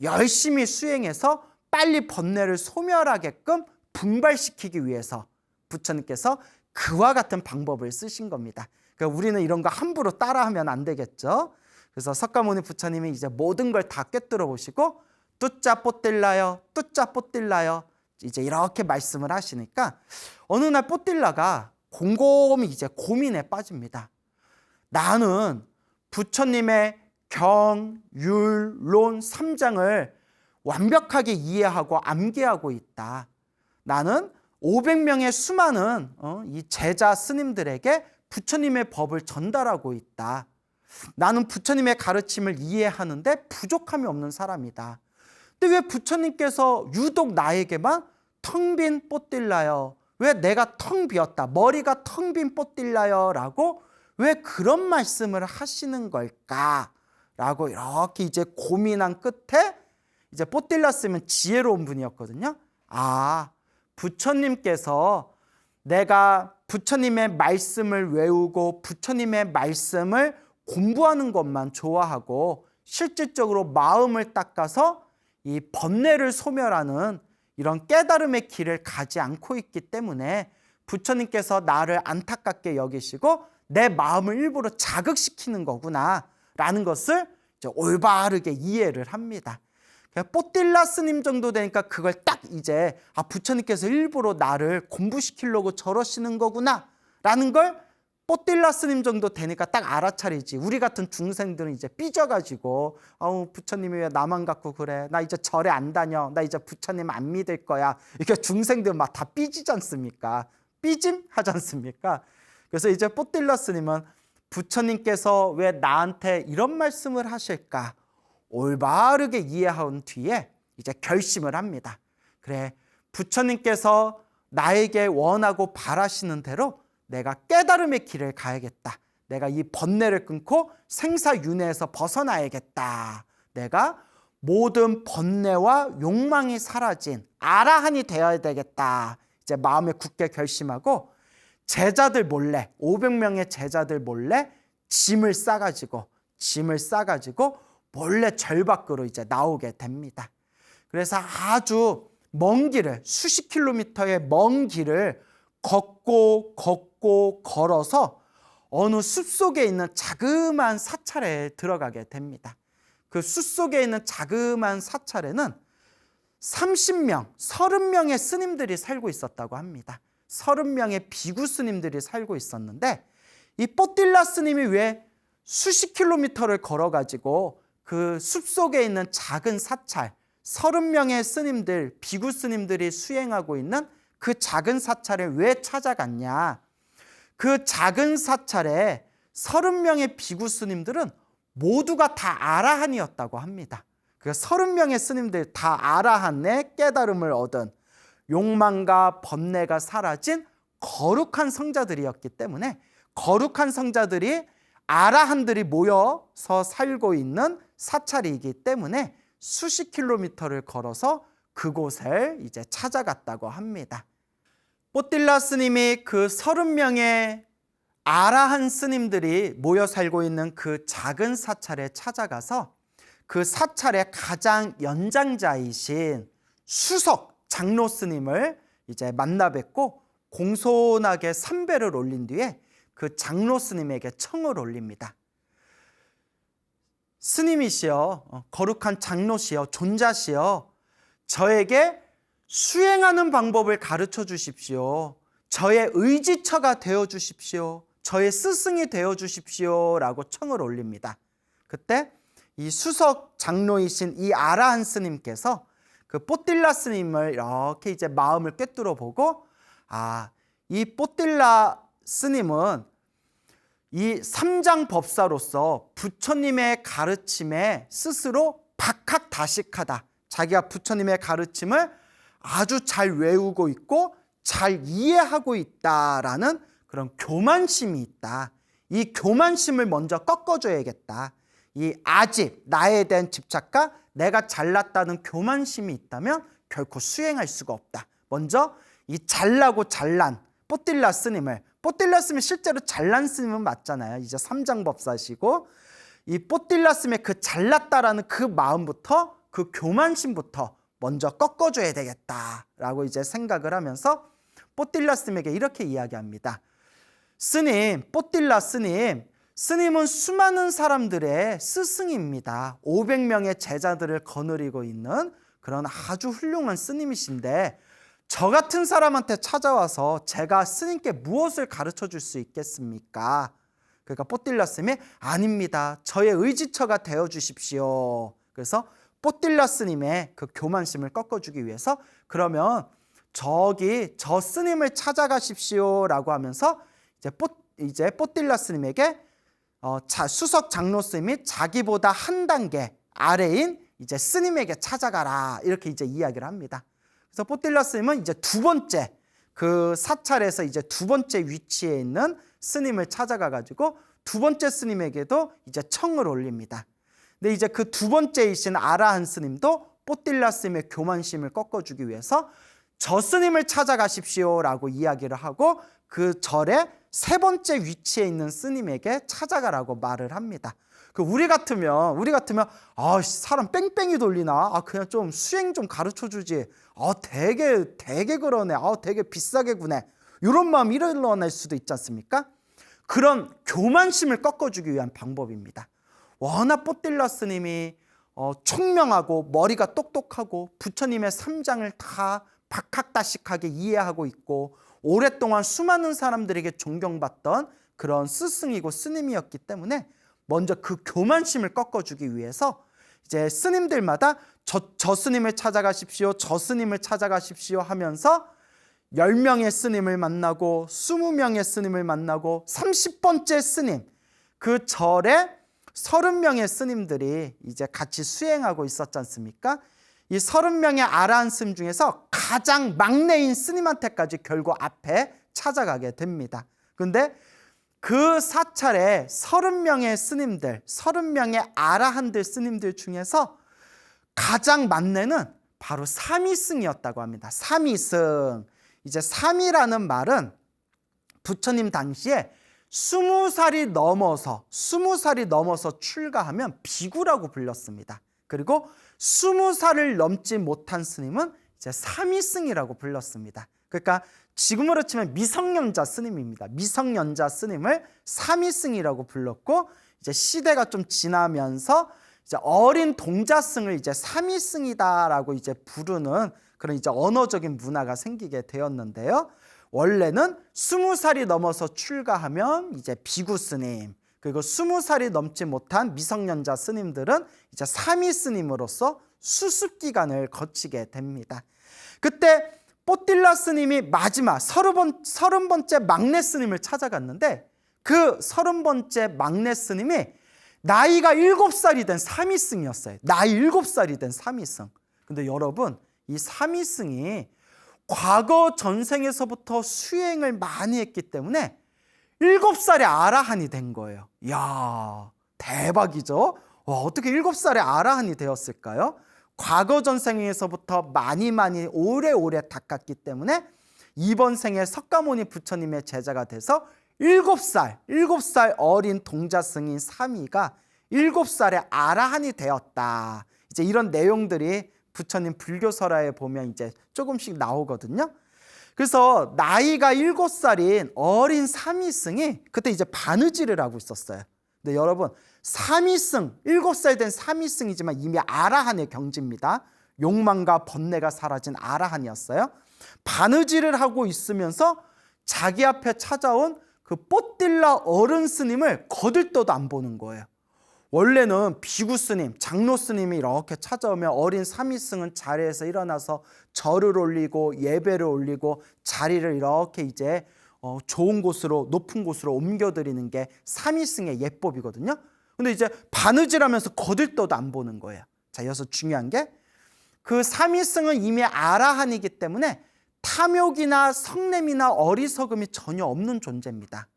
열심히 수행해서 빨리 번뇌를 소멸하게끔 분발시키기 위해서 부처님께서 그와 같은 방법을 쓰신 겁니다. 그러니까 우리는 이런 거 함부로 따라하면 안 되겠죠. 그래서 석가모니 부처님이 이제 모든 걸 다 꿰뚫어 보시고 뚜짜 뽀뛸라요, 뚜짜 뽀뛸라요 이제 이렇게 말씀을 하시니까 어느 날 뽀뛸라가 곰곰이 이제 고민에 빠집니다. 나는 부처님의 경, 율, 론 3장을 완벽하게 이해하고 암기하고 있다. 나는 500명의 수많은 이 제자 스님들에게 부처님의 법을 전달하고 있다. 나는 부처님의 가르침을 이해하는데 부족함이 없는 사람이다. 근데 왜 부처님께서 유독 나에게만 텅 빈 뽀뛸라요, 왜 내가 텅 비었다, 머리가 텅 빈 뽀뛸라요 라고 왜 그런 말씀을 하시는 걸까? 라고 이렇게 이제 고민한 끝에 이제 뽀뛸라 스님은 지혜로운 분이었거든요. 부처님께서 내가 부처님의 말씀을 외우고 부처님의 말씀을 공부하는 것만 좋아하고 실질적으로 마음을 닦아서 이 번뇌를 소멸하는 이런 깨달음의 길을 가지 않고 있기 때문에 부처님께서 나를 안타깝게 여기시고 내 마음을 일부러 자극시키는 거구나 라는 것을 이제 올바르게 이해를 합니다. 뽀뛸라 스님 정도 되니까 그걸 딱 이제 부처님께서 일부러 나를 공부시키려고 저러시는 거구나 라는 걸 뽀뛸라 스님 정도 되니까 딱 알아차리지. 우리 같은 중생들은 이제 삐져가지고 부처님이 왜 나만 갖고 그래, 나 이제 절에 안 다녀, 나 이제 부처님 안 믿을 거야, 이렇게 중생들 막 다 삐지지 않습니까? 삐짐 하지 않습니까? 그래서 이제 뽀뛸라 스님은 부처님께서 왜 나한테 이런 말씀을 하실까 올바르게 이해한 뒤에 이제 결심을 합니다. 그래, 부처님께서 나에게 원하고 바라시는 대로 내가 깨달음의 길을 가야겠다. 내가 이 번뇌를 끊고 생사윤회에서 벗어나야겠다. 내가 모든 번뇌와 욕망이 사라진 아라한이 되어야 되겠다. 이제 마음에 굳게 결심하고 제자들 몰래, 500명의 제자들 몰래 짐을 싸가지고 몰래 절 밖으로 이제 나오게 됩니다. 그래서 아주 먼 길을, 수십 킬로미터의 먼 길을 걷고 걸어서 어느 숲속에 있는 자그마한 사찰에 들어가게 됩니다. 그 숲속에 있는 자그마한 사찰에는 30명, 30명의 스님들이 살고 있었다고 합니다. 30명의 비구 스님들이 살고 있었는데, 이 뽀딜라 스님이 왜 수십 킬로미터를 걸어가지고 그 숲속에 있는 작은 사찰, 30명의 스님들, 비구 스님들이 수행하고 있는 그 작은 사찰에 왜 찾아갔냐? 그 작은 사찰에 30명의 비구 스님들은 모두가 다 아라한이었다고 합니다. 그 30명의 스님들 다 아라한의 깨달음을 얻은, 욕망과 번뇌가 사라진 거룩한 성자들이었기 때문에, 거룩한 성자들이 아라한들이 모여서 살고 있는 사찰이기 때문에 수십 킬로미터를 걸어서 그곳을 이제 찾아갔다고 합니다. 뽀딜라 스님이 그 30명의 아라한 스님들이 모여 살고 있는 그 작은 사찰에 찾아가서 그 사찰의 가장 연장자이신 수석 장로 스님을 이제 만나 뵙고 공손하게 삼배를 올린 뒤에 그 장로 스님에게 청을 올립니다. 스님이시여, 거룩한 장로시여, 존자시여, 저에게 수행하는 방법을 가르쳐 주십시오. 저의 의지처가 되어 주십시오. 저의 스승이 되어 주십시오. 라고 청을 올립니다. 그때 이 수석 장로이신 이 아라한 스님께서 그 뽀딜라 스님을 이렇게 이제 마음을 꿰뚫어 보고, 이 뽀딜라 스님은 이 삼장법사로서 부처님의 가르침에 스스로 박학다식하다. 자기가 부처님의 가르침을 아주 잘 외우고 있고 잘 이해하고 있다라는 그런 교만심이 있다. 이 교만심을 먼저 꺾어줘야겠다. 이 아집, 나에 대한 집착과 내가 잘났다는 교만심이 있다면 결코 수행할 수가 없다. 먼저 이 잘나고 잘난 뽀딜라 스님을, 뽀딜라 스님이 실제로 잘난 스님은 맞잖아요. 이제 삼장법사시고, 이 뽀딜라 스님의 그 잘났다라는 그 마음부터, 그 교만심부터 먼저 꺾어줘야 되겠다라고 이제 생각을 하면서 뽀딜라 스님에게 이렇게 이야기합니다. 스님, 뽀딜라 스님, 스님은 수많은 사람들의 스승입니다. 500명의 제자들을 거느리고 있는 그런 아주 훌륭한 스님이신데, 저 같은 사람한테 찾아와서 제가 스님께 무엇을 가르쳐 줄 수 있겠습니까? 그러니까 뽀딜라 스님이 아닙니다. 저의 의지처가 되어 주십시오. 그래서 뽀딜라 스님의 그 교만심을 꺾어주기 위해서 그러면 저기 저 스님을 찾아가십시오라고 하면서 이제 뽀딜라 스님에게 수석 장로 스님이 자기보다 한 단계 아래인 이제 스님에게 찾아가라 이렇게 이제 이야기를 합니다. 그래서 뽀딜라 스님은 이제 두 번째 그 사찰에서 이제 두 번째 위치에 있는 스님을 찾아가 가지고 두 번째 스님에게도 이제 청을 올립니다. 근데 이제 그 두 번째이신 아라한 스님도 뽀딜라 스님의 교만심을 꺾어주기 위해서 저 스님을 찾아가십시오라고 이야기를 하고 그 절에 세 번째 위치에 있는 스님에게 찾아가라고 말을 합니다. 우리 같으면 사람 뺑뺑이 돌리나? 그냥 좀 수행 좀 가르쳐 주지. 되게 그러네. 되게 비싸게 구네. 이런 마음이 일어날 수도 있지 않습니까? 그런 교만심을 꺾어주기 위한 방법입니다. 워낙 뽀딜라 스님이 총명하고 머리가 똑똑하고 부처님의 삼장을 다 박학다식하게 이해하고 있고 오랫동안 수많은 사람들에게 존경받던 그런 스승이고 스님이었기 때문에 먼저 그 교만심을 꺾어주기 위해서 이제 스님들마다 저 스님을 찾아가십시오, 저 스님을 찾아가십시오 하면서 10명의 스님을 만나고 20명의 스님을 만나고 30번째 스님, 그 절에 30명의 스님들이 이제 같이 수행하고 있었지 않습니까? 이 30명의 아라한 스님 중에서 가장 막내인 스님한테까지 결국 앞에 찾아가게 됩니다. 그런데 그 사찰에 30명의 스님들, 30명의 아라한들 스님들 중에서 가장 막내는 바로 삼위승이었다고 합니다. 삼위승. 이제 삼위라는 말은 부처님 당시에 20살이 넘어서 출가하면 비구라고 불렸습니다. 그리고 20살을 넘지 못한 스님은 이제 삼위승이라고 불렀습니다. 그러니까 지금으로 치면 미성년자 스님입니다. 미성년자 스님을 삼위승이라고 불렀고, 이제 시대가 좀 지나면서 이제 어린 동자승을 이제 삼위승이다라고 이제 부르는 그런 이제 언어적인 문화가 생기게 되었는데요. 원래는 20살이 넘어서 출가하면 이제 비구 스님, 그리고 20살이 넘지 못한 미성년자 스님들은 이제 사미 스님으로서 수습 기간을 거치게 됩니다. 그때 뽀딜라 스님이 마지막 30번째 막내 스님을 찾아갔는데 그 30번째 막내 스님이 나이가 7살이 된 사미승이었어요. 나이 7살이 된 사미승. 근데 여러분, 이 사미승이 과거 전생에서부터 수행을 많이 했기 때문에 7살에 아라한이 된 거예요. 이야, 대박이죠? 어떻게 7살에 아라한이 되었을까요? 과거 전생에서부터 많이 오래오래 닦았기 때문에 이번 생에 석가모니 부처님의 제자가 돼서 7살 어린 동자승인 사미가 7살에 아라한이 되었다. 이제 이런 내용들이 부처님 불교설화에 보면 이제 조금씩 나오거든요. 그래서 나이가 7살인 어린 사미승이 그때 이제 바느질을 하고 있었어요. 근데 여러분, 사미승, 7살 된 사미승이지만 이미 아라한의 경지입니다. 욕망과 번뇌가 사라진 아라한이었어요. 바느질을 하고 있으면서 자기 앞에 찾아온 그 뽀딜라 어른 스님을 거들떠도 안 보는 거예요. 원래는 비구 스님, 장로 스님이 이렇게 찾아오면 어린 사미승은 자리에서 일어나서 절을 올리고 예배를 올리고 자리를 이렇게 이제 좋은 곳으로, 높은 곳으로 옮겨드리는 게 사미승의 예법이거든요. 근데 이제 바느질하면서 거들떠도 안 보는 거예요. 자, 여기서 중요한 게 그 사미승은 이미 아라한이기 때문에 탐욕이나 성냄이나 어리석음이 전혀 없는 존재입니다.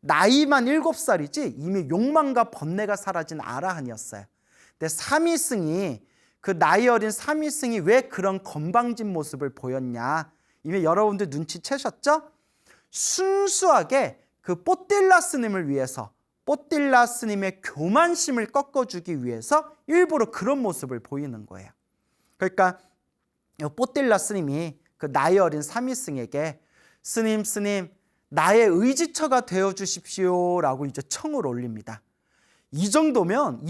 나이만 7살이지 이미 욕망과 번뇌가 사라진 아라한이었어요. 근데 사미승이, 그 나이 어린 사미승이 왜 그런 건방진 모습을 보였냐, 이미 여러분들 눈치채셨죠? 순수하게 그 뽀딜라 스님을 위해서, 뽀딜라 스님의 교만심을 꺾어주기 위해서 일부러 그런 모습을 보이는 거예요. 그러니까 뽀딜라 스님이 그 나이 어린 사미승에게 스님 나의 의지처가 되어 주십시오 라고 이제 청을 올립니다. 이 정도면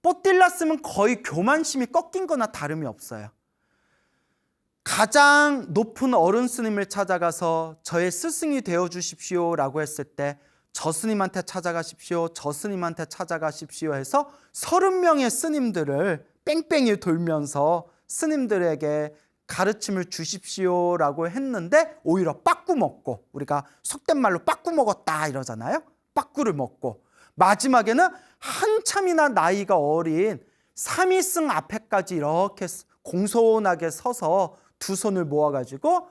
뽀딜라 스님은 거의 교만심이 꺾인 거나 다름이 없어요. 가장 높은 어른 스님을 찾아가서 저의 스승이 되어 주십시오 라고 했을 때 저 스님한테 찾아가십시오, 저 스님한테 찾아가십시오 해서 30명의 스님들을 뺑뺑이 돌면서 스님들에게 가르침을 주십시오라고 했는데 오히려 빠꾸 먹고, 우리가 속된 말로 빠꾸 먹었다 이러잖아요. 빠꾸를 먹고 마지막에는 한참이나 나이가 어린 사미승 앞에까지 이렇게 공손하게 서서 두 손을 모아가지고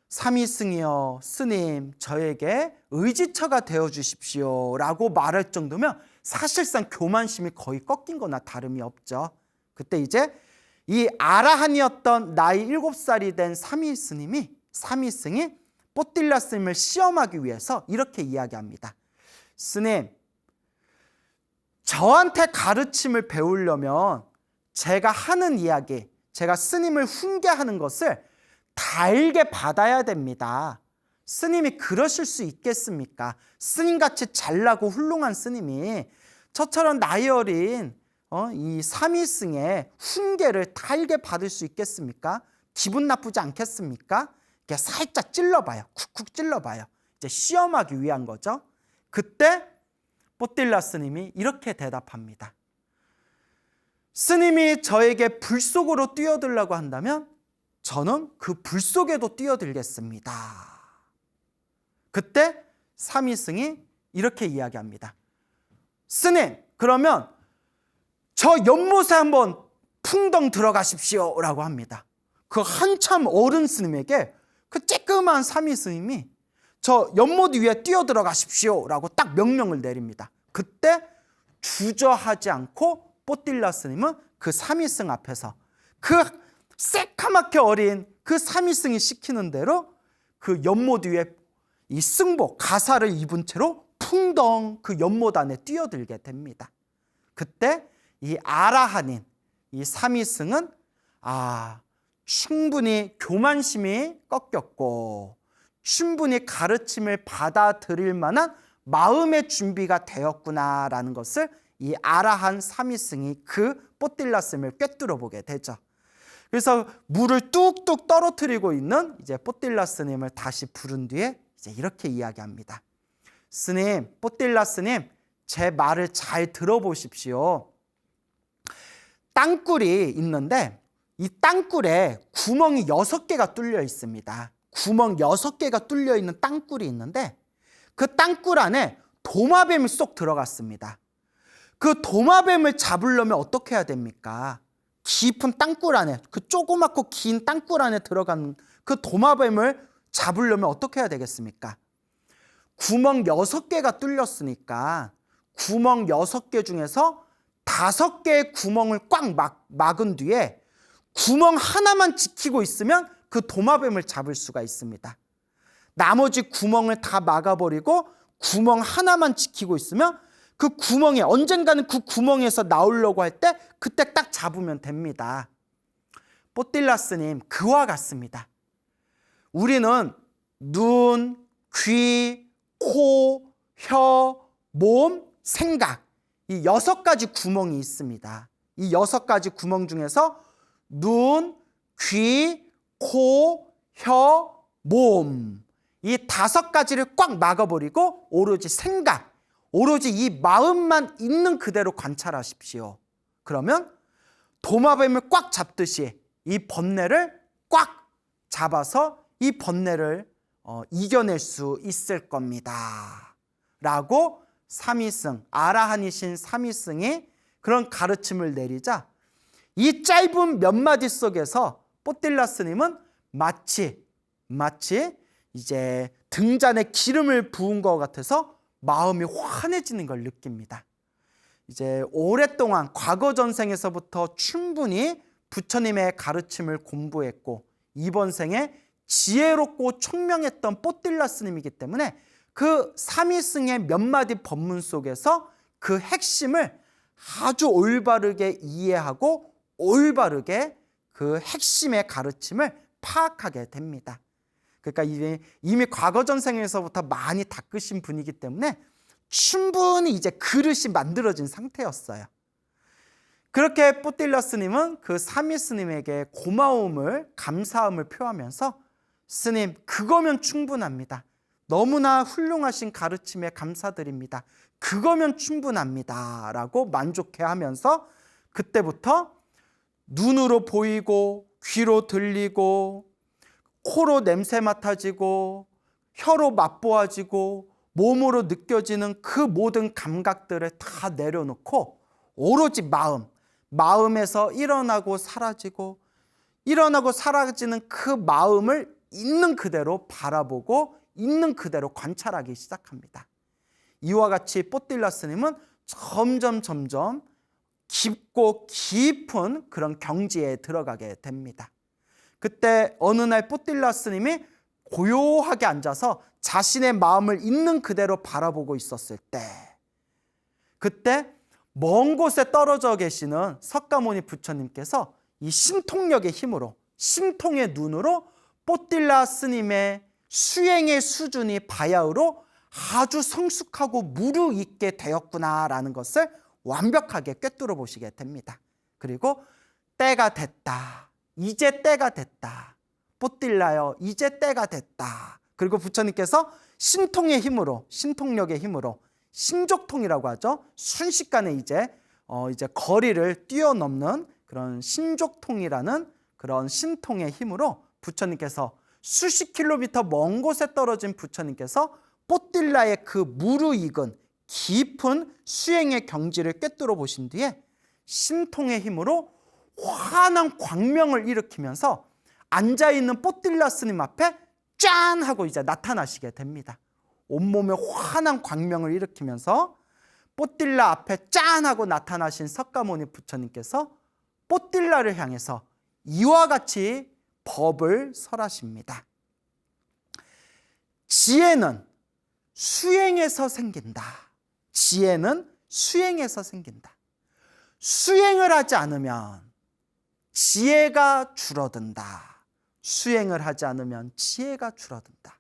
사미승이여, 스님 저에게 의지처가 되어 주십시오 라고 말할 정도면 사실상 교만심이 거의 꺾인 거나 다름이 없죠. 그때 이제 이 아라한이었던 나이 7살이 된 사미승이 뽀딜라 스님을 시험하기 위해서 이렇게 이야기합니다. 스님, 저한테 가르침을 배우려면 제가 하는 이야기, 제가 스님을 훈계하는 것을 달게 받아야 됩니다. 스님이 그러실 수 있겠습니까? 스님같이 잘나고 훌륭한 스님이 저처럼 나이 어린 이 사미승의 훈계를 달게 받을 수 있겠습니까? 기분 나쁘지 않겠습니까? 이렇게 살짝 찔러봐요. 쿡쿡 찔러봐요. 이제 시험하기 위한 거죠. 그때 뽀딜라 스님이 이렇게 대답합니다. 스님이 저에게 불 속으로 뛰어들려고 한다면 저는 그 불 속에도 뛰어들겠습니다. 그때 사미승이 이렇게 이야기합니다. 스님, 그러면 저 연못에 한번 풍덩 들어가십시오 라고 합니다. 그 한참 어른 스님에게 그 쬐끄만 사미스님이 저 연못 위에 뛰어 들어가십시오 라고 딱 명령을 내립니다. 그때 주저하지 않고 뽀딜라 스님은 그 사미승 앞에서 그 새카맣게 어린 그 사미승이 시키는 대로 그 연못 위에 이 승복, 가사를 입은 채로 풍덩 그 연못 안에 뛰어들게 됩니다. 그때 이 아라한인 이 사미승은 충분히 교만심이 꺾였고 충분히 가르침을 받아들일 만한 마음의 준비가 되었구나라는 것을 이 아라한 사미승이 그 뽀딜라 스님을 꿰뚫어 보게 되죠. 그래서 물을 뚝뚝 떨어뜨리고 있는 이제 뽀딜라 스님을 다시 부른 뒤에 이제 이렇게 이야기합니다. 스님, 뽀딜라 스님, 제 말을 잘 들어보십시오. 땅굴이 있는데 이 땅굴에 구멍이 6개가 뚫려 있습니다. 구멍 6개가 뚫려 있는 땅굴이 있는데 그 땅굴 안에 도마뱀이 쏙 들어갔습니다. 그 도마뱀을 잡으려면 어떻게 해야 됩니까? 깊은 땅굴 안에, 그 조그맣고 긴 땅굴 안에 들어간 그 도마뱀을 잡으려면 어떻게 해야 되겠습니까? 구멍 6개가 뚫렸으니까 구멍 6개 중에서 5개의 구멍을 꽉 막은 뒤에 구멍 하나만 지키고 있으면 그 도마뱀을 잡을 수가 있습니다. 나머지 구멍을 다 막아버리고 구멍 하나만 지키고 있으면 그 구멍에, 언젠가는 그 구멍에서 나오려고 할 때 그때 딱 잡으면 됩니다. 뽀딜라 스님, 그와 같습니다. 우리는 눈, 귀, 코, 혀, 몸, 생각, 이 6가지 구멍이 있습니다. 이 6가지 구멍 중에서 눈, 귀, 코, 혀, 몸, 이 5가지를 꽉 막아버리고 오로지 생각, 오로지 이 마음만 있는 그대로 관찰하십시오. 그러면 도마뱀을 꽉 잡듯이 이 번뇌를 꽉 잡아서 이 번뇌를 이겨낼 수 있을 겁니다. 라고 삼위승, 아라한이신 삼위승이 그런 가르침을 내리자 이 짧은 몇 마디 속에서 뽀딜라 스님은 마치 이제 등잔에 기름을 부은 것 같아서 마음이 환해지는 걸 느낍니다. 이제 오랫동안 과거 전생에서부터 충분히 부처님의 가르침을 공부했고 이번 생에 지혜롭고 총명했던 뽀딜라 스님이기 때문에 그 삼위승의 몇 마디 법문 속에서 그 핵심을 아주 올바르게 이해하고 올바르게 그 핵심의 가르침을 파악하게 됩니다. 그러니까 이미 과거 전생에서부터 많이 닦으신 분이기 때문에 충분히 이제 그릇이 만들어진 상태였어요. 그렇게 뽀딜라 스님은 그 삼위 스님에게 고마움을, 감사함을 표하면서 스님, 그거면 충분합니다. 너무나 훌륭하신 가르침에 감사드립니다. 그거면 충분합니다. 라고 만족해하면서 그때부터 눈으로 보이고 귀로 들리고 코로 냄새 맡아지고 혀로 맛보아지고 몸으로 느껴지는 그 모든 감각들을 다 내려놓고 오로지 마음에서 일어나고 사라지고 일어나고 사라지는 그 마음을 있는 그대로 바라보고 있는 그대로 관찰하기 시작합니다. 이와 같이 뽀딜라 스님은 점점 깊고 깊은 그런 경지에 들어가게 됩니다. 그때 어느 날 뽀딜라 스님이 고요하게 앉아서 자신의 마음을 있는 그대로 바라보고 있었을 때 그때 먼 곳에 떨어져 계시는 석가모니 부처님께서 이 신통력의 힘으로, 신통의 눈으로 뽀딜라 스님의 수행의 수준이 바야흐로 아주 성숙하고 무르익게 되었구나라는 것을 완벽하게 꿰뚫어 보시게 됩니다. 그리고 때가 됐다. 이제 때가 됐다. 뽀딜라여, 이제 때가 됐다. 그리고 부처님께서 신통의 힘으로, 신통력의 힘으로, 신족통이라고 하죠. 순식간에 이제 거리를 뛰어넘는 그런 신족통이라는 그런 신통의 힘으로 부처님께서 수십 킬로미터 먼 곳에 떨어진 부처님께서 뽀딜라의 그 무르익은 깊은 수행의 경지를 꿰뚫어 보신 뒤에 신통의 힘으로 환한 광명을 일으키면서 앉아있는 뽀딜라 스님 앞에 짠 하고 이제 나타나시게 됩니다. 온몸에 환한 광명을 일으키면서 뽀딜라 앞에 짠 하고 나타나신 석가모니 부처님께서 뽀딜라를 향해서 이와 같이 법을 설하십니다. 지혜는 수행에서 생긴다. 지혜는 수행에서 생긴다. 수행을 하지 않으면 지혜가 줄어든다. 수행을 하지 않으면 지혜가 줄어든다.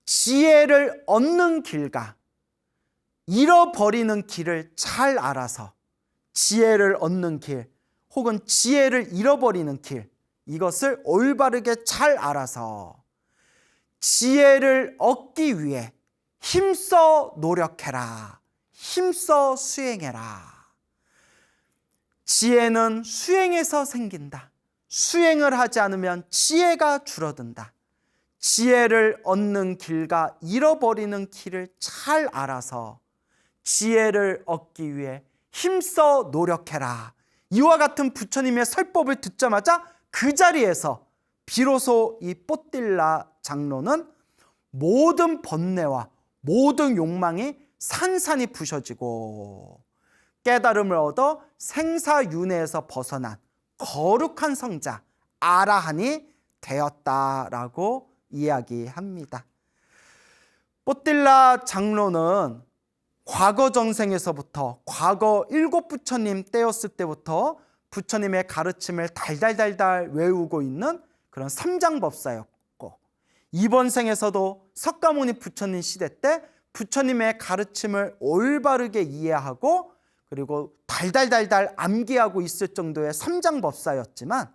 지혜를 얻는 길과 잃어버리는 길을 잘 알아서 지혜를 얻는 길, 혹은 지혜를 잃어버리는 길, 이것을 올바르게 잘 알아서 지혜를 얻기 위해 힘써 노력해라. 힘써 수행해라. 지혜는 수행에서 생긴다. 수행을 하지 않으면 지혜가 줄어든다. 지혜를 얻는 길과 잃어버리는 길을 잘 알아서 지혜를 얻기 위해 힘써 노력해라. 이와 같은 부처님의 설법을 듣자마자 그 자리에서 비로소 이 뽀딜라 장로는 모든 번뇌와 모든 욕망이 산산이 부셔지고 깨달음을 얻어 생사윤회에서 벗어난 거룩한 성자 아라한이 되었다라고 이야기합니다. 뽀딜라 장로는 과거 정생에서부터 과거 일곱 부처님 때였을 때부터 부처님의 가르침을 달달달달 외우고 있는 그런 삼장법사였고, 이번 생에서도 석가모니 부처님 시대 때 부처님의 가르침을 올바르게 이해하고 그리고 달달달달 암기하고 있을 정도의 삼장법사였지만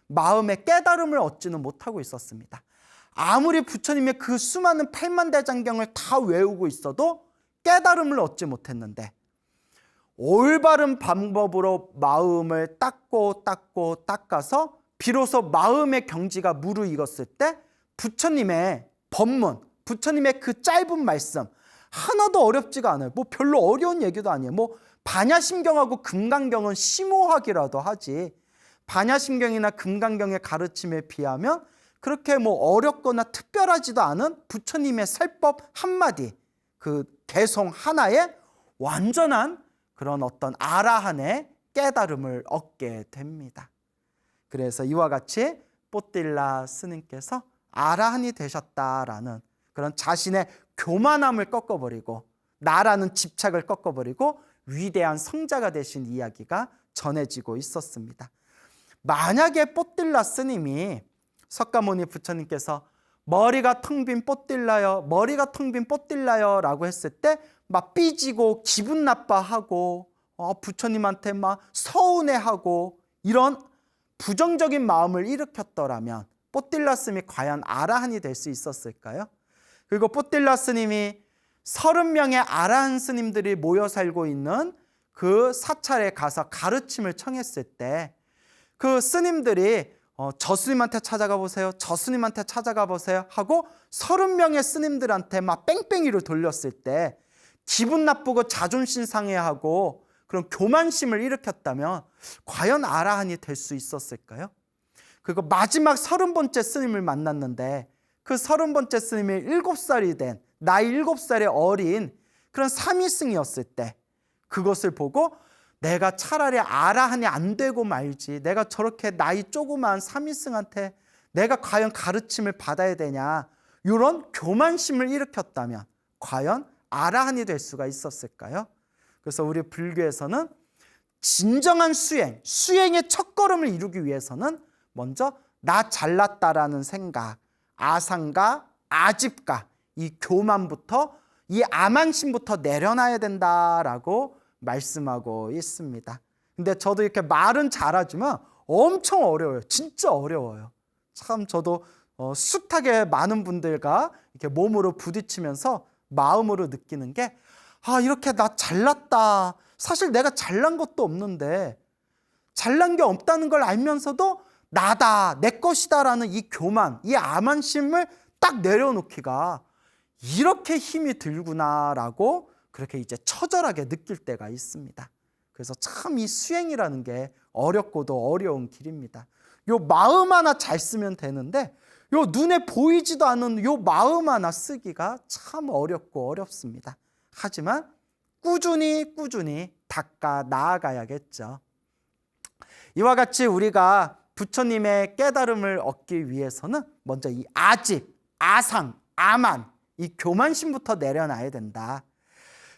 마음의 깨달음을 얻지는 못하고 있었습니다. 아무리 부처님의 그 수많은 팔만대장경을 다 외우고 있어도 깨달음을 얻지 못했는데, 올바른 방법으로 마음을 닦아서 비로소 마음의 경지가 무르익었을 때 부처님의 법문, 부처님의 그 짧은 말씀 하나도 어렵지가 않아요. 뭐 별로 어려운 얘기도 아니에요. 뭐 반야심경하고 금강경은 심오하기라도 하지, 반야심경이나 금강경의 가르침에 비하면 그렇게 뭐 어렵거나 특별하지도 않은 부처님의 설법 한마디, 그 개송 하나에 완전한 그런 어떤 아라한의 깨달음을 얻게 됩니다. 그래서 이와 같이 뽀딜라 스님께서 아라한이 되셨다라는 그런 자신의 교만함을 꺾어버리고 나라는 집착을 꺾어버리고 위대한 성자가 되신 이야기가 전해지고 있었습니다. 만약에 뽀딜라 스님이 석가모니 부처님께서 머리가 텅 빈 뽀딜라요, 머리가 텅 빈 뽀딜라요 라고 했을 때 막 삐지고 기분 나빠하고 부처님한테 막 서운해하고 이런 부정적인 마음을 일으켰더라면 뽀딜라 스님이 과연 아라한이 될 수 있었을까요? 그리고 뽀딜라 스님이 30명의 아라한 스님들이 모여 살고 있는 그 사찰에 가서 가르침을 청했을 때 그 스님들이 저 스님한테 찾아가 보세요, 저 스님한테 찾아가 보세요 하고 30명의 스님들한테 막 뺑뺑이를 돌렸을 때 기분 나쁘고 자존심 상해하고 그런 교만심을 일으켰다면 과연 아라한이 될 수 있었을까요? 그리고 마지막 30번째 스님을 만났는데 그 30번째 스님이 7살이 된, 나이 7살의 어린 그런 삼위승이었을 때 그것을 보고 내가 차라리 아라한이 안 되고 말지, 내가 저렇게 나이 조그만 삼위승한테 내가 과연 가르침을 받아야 되냐, 이런 교만심을 일으켰다면 과연 아라한이 될 수가 있었을까요? 그래서 우리 불교에서는 진정한 수행의 첫걸음을 이루기 위해서는 먼저 나 잘났다라는 생각, 아상과 아집과 이 교만부터, 이 아만심부터 내려놔야 된다라고 말씀하고 있습니다. 근데 저도 이렇게 말은 잘하지만 엄청 어려워요. 진짜 어려워요. 참 저도 숱하게 많은 분들과 이렇게 몸으로 부딪히면서 마음으로 느끼는 게, 이렇게 나 잘났다, 사실 내가 잘난 것도 없는데 잘난 게 없다는 걸 알면서도 나다, 내 것이다 라는 이 교만, 이 아만심을 딱 내려놓기가 이렇게 힘이 들구나라고 그렇게 이제 처절하게 느낄 때가 있습니다. 그래서 참 이 수행이라는 게 어렵고도 어려운 길입니다. 요 마음 하나 잘 쓰면 되는데 요 눈에 보이지도 않는 요 마음 하나 쓰기가 참 어렵고 어렵습니다. 하지만 꾸준히 닦아 나아가야겠죠. 이와 같이 우리가 부처님의 깨달음을 얻기 위해서는 먼저 이 아집, 아상, 아만, 이 교만심부터 내려놔야 된다.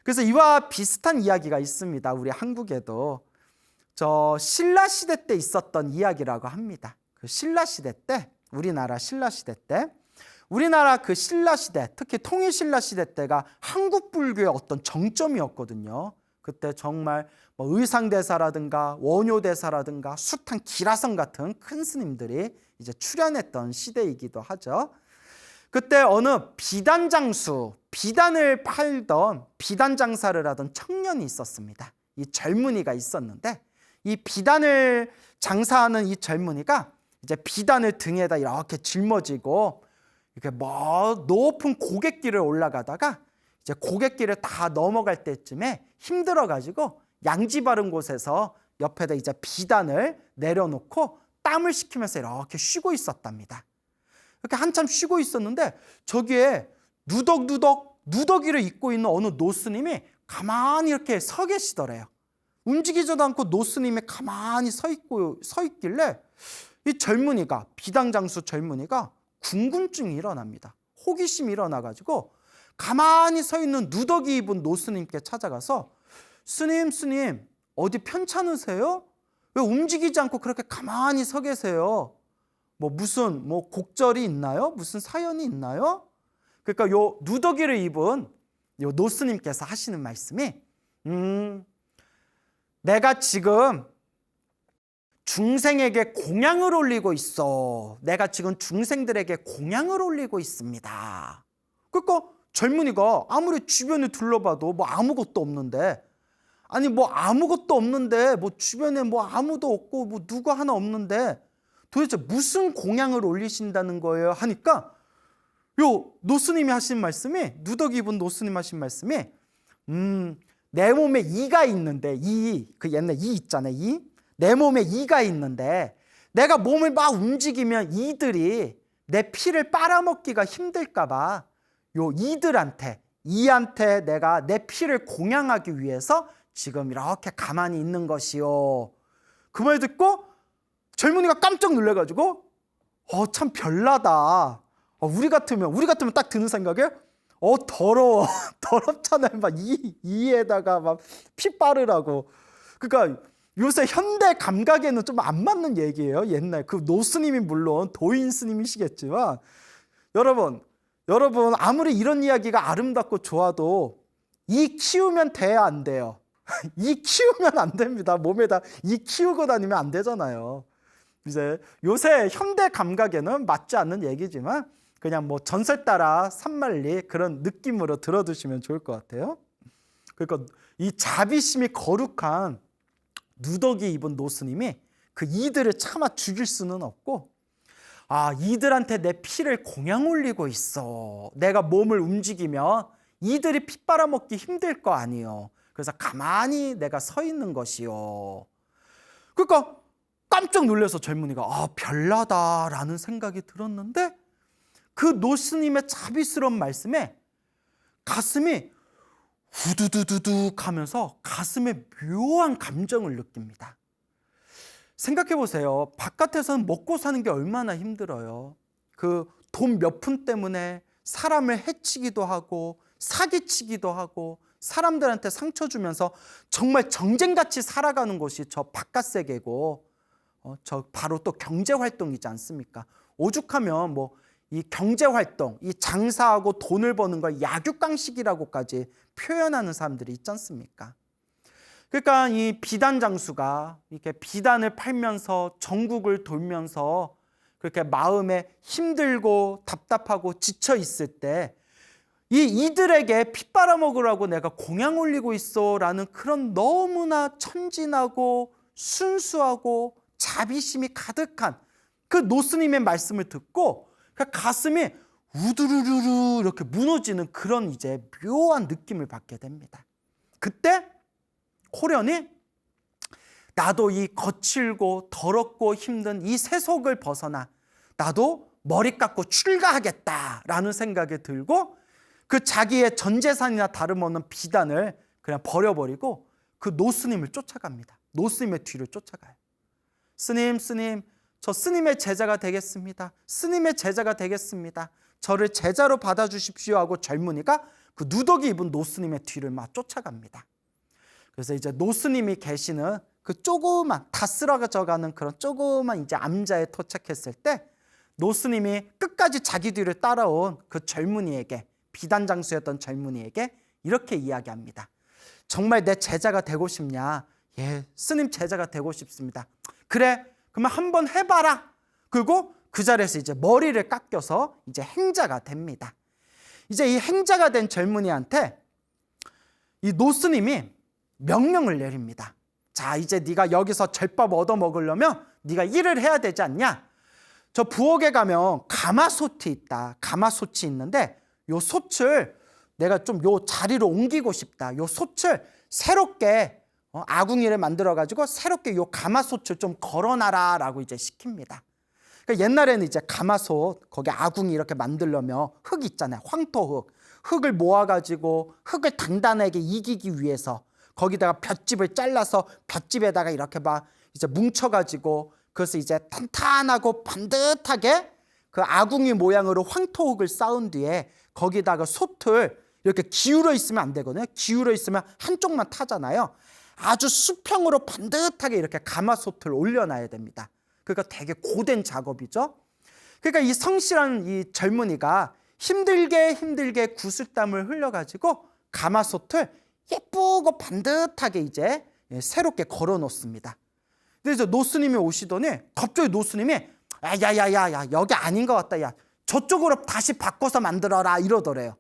그래서 이와 비슷한 이야기가 있습니다. 우리 한국에도 저 신라 시대 때 있었던 이야기라고 합니다. 그 신라 시대 때, 우리나라 신라 시대 때, 우리나라 그 신라 시대, 특히 통일 신라 시대 때가 한국 불교의 어떤 정점이었거든요. 그때 정말 뭐 의상대사라든가 원효대사라든가 숱한 기라성 같은 큰 스님들이 이제 출연했던 시대이기도 하죠. 그때 어느 비단장수, 비단을 팔던 비단 장사를 하던 청년이 있었습니다. 이 젊은이가 있었는데 이 비단을 장사하는 이 젊은이가 이제 비단을 등에다 이렇게 짊어지고 이렇게 높은 고갯길을 올라가다가 이제 고갯길을 다 넘어갈 때쯤에 힘들어가지고 양지 바른 곳에서 옆에다 이제 비단을 내려놓고 땀을 식히면서 이렇게 쉬고 있었답니다. 이렇게 한참 쉬고 있었는데 저기에 누더기를 입고 있는 어느 노스님이 가만히 이렇게 서 계시더래요. 움직이지도 않고 노스님이 가만히 서 있길래 이 젊은이가, 비단장수 젊은이가 궁금증이 일어납니다. 호기심이 일어나가지고 가만히 서 있는 누더기 입은 노스님께 찾아가서 스님 어디 편찮으세요? 왜 움직이지 않고 그렇게 가만히 서 계세요? 무슨 곡절이 있나요? 무슨 사연이 있나요? 그러니까 요 누더기를 입은 요 노스님께서 하시는 말씀이 내가 지금 중생에게 공양을 올리고 있어. 내가 지금 중생들에게 공양을 올리고 있습니다. 그러니까 젊은이가 아무리 주변을 둘러봐도 아무것도 없는데, 아니 아무것도 없는데 주변에 아무도 없고 누구 하나 없는데 도대체 무슨 공양을 올리신다는 거예요? 하니까 요 노스님이 하신 말씀이, 누더기 입은 노스님 하신 말씀이 내 몸에 이가 있는데, 그 옛날 이 있잖아요. 내 몸에 이가 있는데 내가 몸을 막 움직이면 이들이 내 피를 빨아먹기가 힘들까 봐 요 이한테 내가 내 피를 공양하기 위해서 지금 이렇게 가만히 있는 것이요. 그 말 듣고 젊은이가 깜짝 놀래가지고 참 별나다. 우리 같으면 딱 드는 생각에 더러워. 더럽잖아요. 막 이에다가 막 피 빠르라고. 그러니까 요새 현대 감각에는 좀 안 맞는 얘기예요. 옛날 그 노스님이 물론 도인 스님이시겠지만 여러분 아무리 이런 이야기가 아름답고 좋아도 이 키우면 돼야 안 돼요. 이 키우면 안 됩니다. 몸에다 이 키우고 다니면 안 되잖아요. 이제 요새 현대 감각에는 맞지 않는 얘기지만 그냥 전설 따라 산만리 그런 느낌으로 들어두시면 좋을 것 같아요. 그러니까 이 자비심이 거룩한 누더기 입은 노스님이 그 이들을 차마 죽일 수는 없고, 이들한테 내 피를 공양 올리고 있어. 내가 몸을 움직이면 이들이 피 빨아먹기 힘들 거 아니에요. 그래서 가만히 내가 서 있는 것이요. 그러니까 깜짝 놀라서 젊은이가 별나다라는 생각이 들었는데 그 노스님의 자비스러운 말씀에 가슴이 후두두두둑 하면서 가슴에 묘한 감정을 느낍니다. 생각해 보세요. 바깥에서는 먹고 사는 게 얼마나 힘들어요. 그 돈 몇 푼 때문에 사람을 해치기도 하고 사기치기도 하고 사람들한테 상처 주면서 정말 정쟁같이 살아가는 곳이 저 바깥 세계고 저 바로 또 경제활동이지 않습니까? 오죽하면 이 경제활동, 이 장사하고 돈을 버는 걸 약육강식이라고까지 표현하는 사람들이 있지 않습니까? 그러니까 이 비단장수가 이렇게 비단을 팔면서 전국을 돌면서 그렇게 마음에 힘들고 답답하고 지쳐 있을 때 이들에게 피 빨아먹으라고 내가 공양 올리고 있어라는 그런 너무나 천진하고 순수하고 자비심이 가득한 그 노스님의 말씀을 듣고 가슴이 우두루루루 이렇게 무너지는 그런 이제 묘한 느낌을 받게 됩니다. 그때 호련히 나도 이 거칠고 더럽고 힘든 이 세속을 벗어나 나도 머리 깎고 출가하겠다라는 생각이 들고 그 자기의 전 재산이나 다름없는 비단을 그냥 버려버리고 그 노스님을 쫓아갑니다. 노스님의 뒤를 쫓아가요. 스님, 저 스님의 제자가 되겠습니다. 스님의 제자가 되겠습니다. 저를 제자로 받아주십시오 하고 젊은이가 그 누더기 입은 노스님의 뒤를 막 쫓아갑니다. 그래서 이제 노스님이 계시는 그 조그만 다 쓰러져가는 그런 조그만 이제 암자에 도착했을 때 노스님이 끝까지 자기 뒤를 따라온 그 젊은이에게, 비단장수였던 젊은이에게 이렇게 이야기합니다. 정말 내 제자가 되고 싶냐? 예, 스님 제자가 되고 싶습니다. 그래, 그러면 한번 해봐라. 그리고 그 자리에서 이제 머리를 깎여서 이제 행자가 됩니다. 이제 이 행자가 된 젊은이한테 이 노스님이 명령을 내립니다. 자, 이제 네가 여기서 절밥 얻어 먹으려면 네가 일을 해야 되지 않냐? 저 부엌에 가면 가마솥이 있다. 가마솥이 있는데 요 솥을 내가 좀 요 자리로 옮기고 싶다. 요 솥을 새롭게 아궁이를 만들어 가지고 새롭게 요 가마솥을 좀 걸어놔라 라고 이제 시킵니다. 그러니까 옛날에는 이제 가마솥 거기 아궁이 이렇게 만들려면 흙 있잖아요. 황토흙. 흙을 모아 가지고 흙을 단단하게 이기기 위해서 거기다가 볏짚을 잘라서 볏짚에다가 이렇게 막 이제 뭉쳐 가지고 그래서 이제 탄탄하고 반듯하게 그 아궁이 모양으로 황토흙을 쌓은 뒤에 거기다가 솥을 이렇게 기울어 있으면 안 되거든요. 기울어 있으면 한쪽만 타잖아요. 아주 수평으로 반듯하게 이렇게 가마솥을 올려놔야 됩니다. 그러니까 되게 고된 작업이죠. 그러니까 이 성실한 이 젊은이가 힘들게 구슬땀을 흘려가지고 가마솥을 예쁘고 반듯하게 이제 새롭게 걸어 놓습니다. 근데 이제 노스님이 오시더니 갑자기 노스님이 야야야야 여기 아닌 것 같다. 야 저쪽으로 다시 바꿔서 만들어라 이러더래요.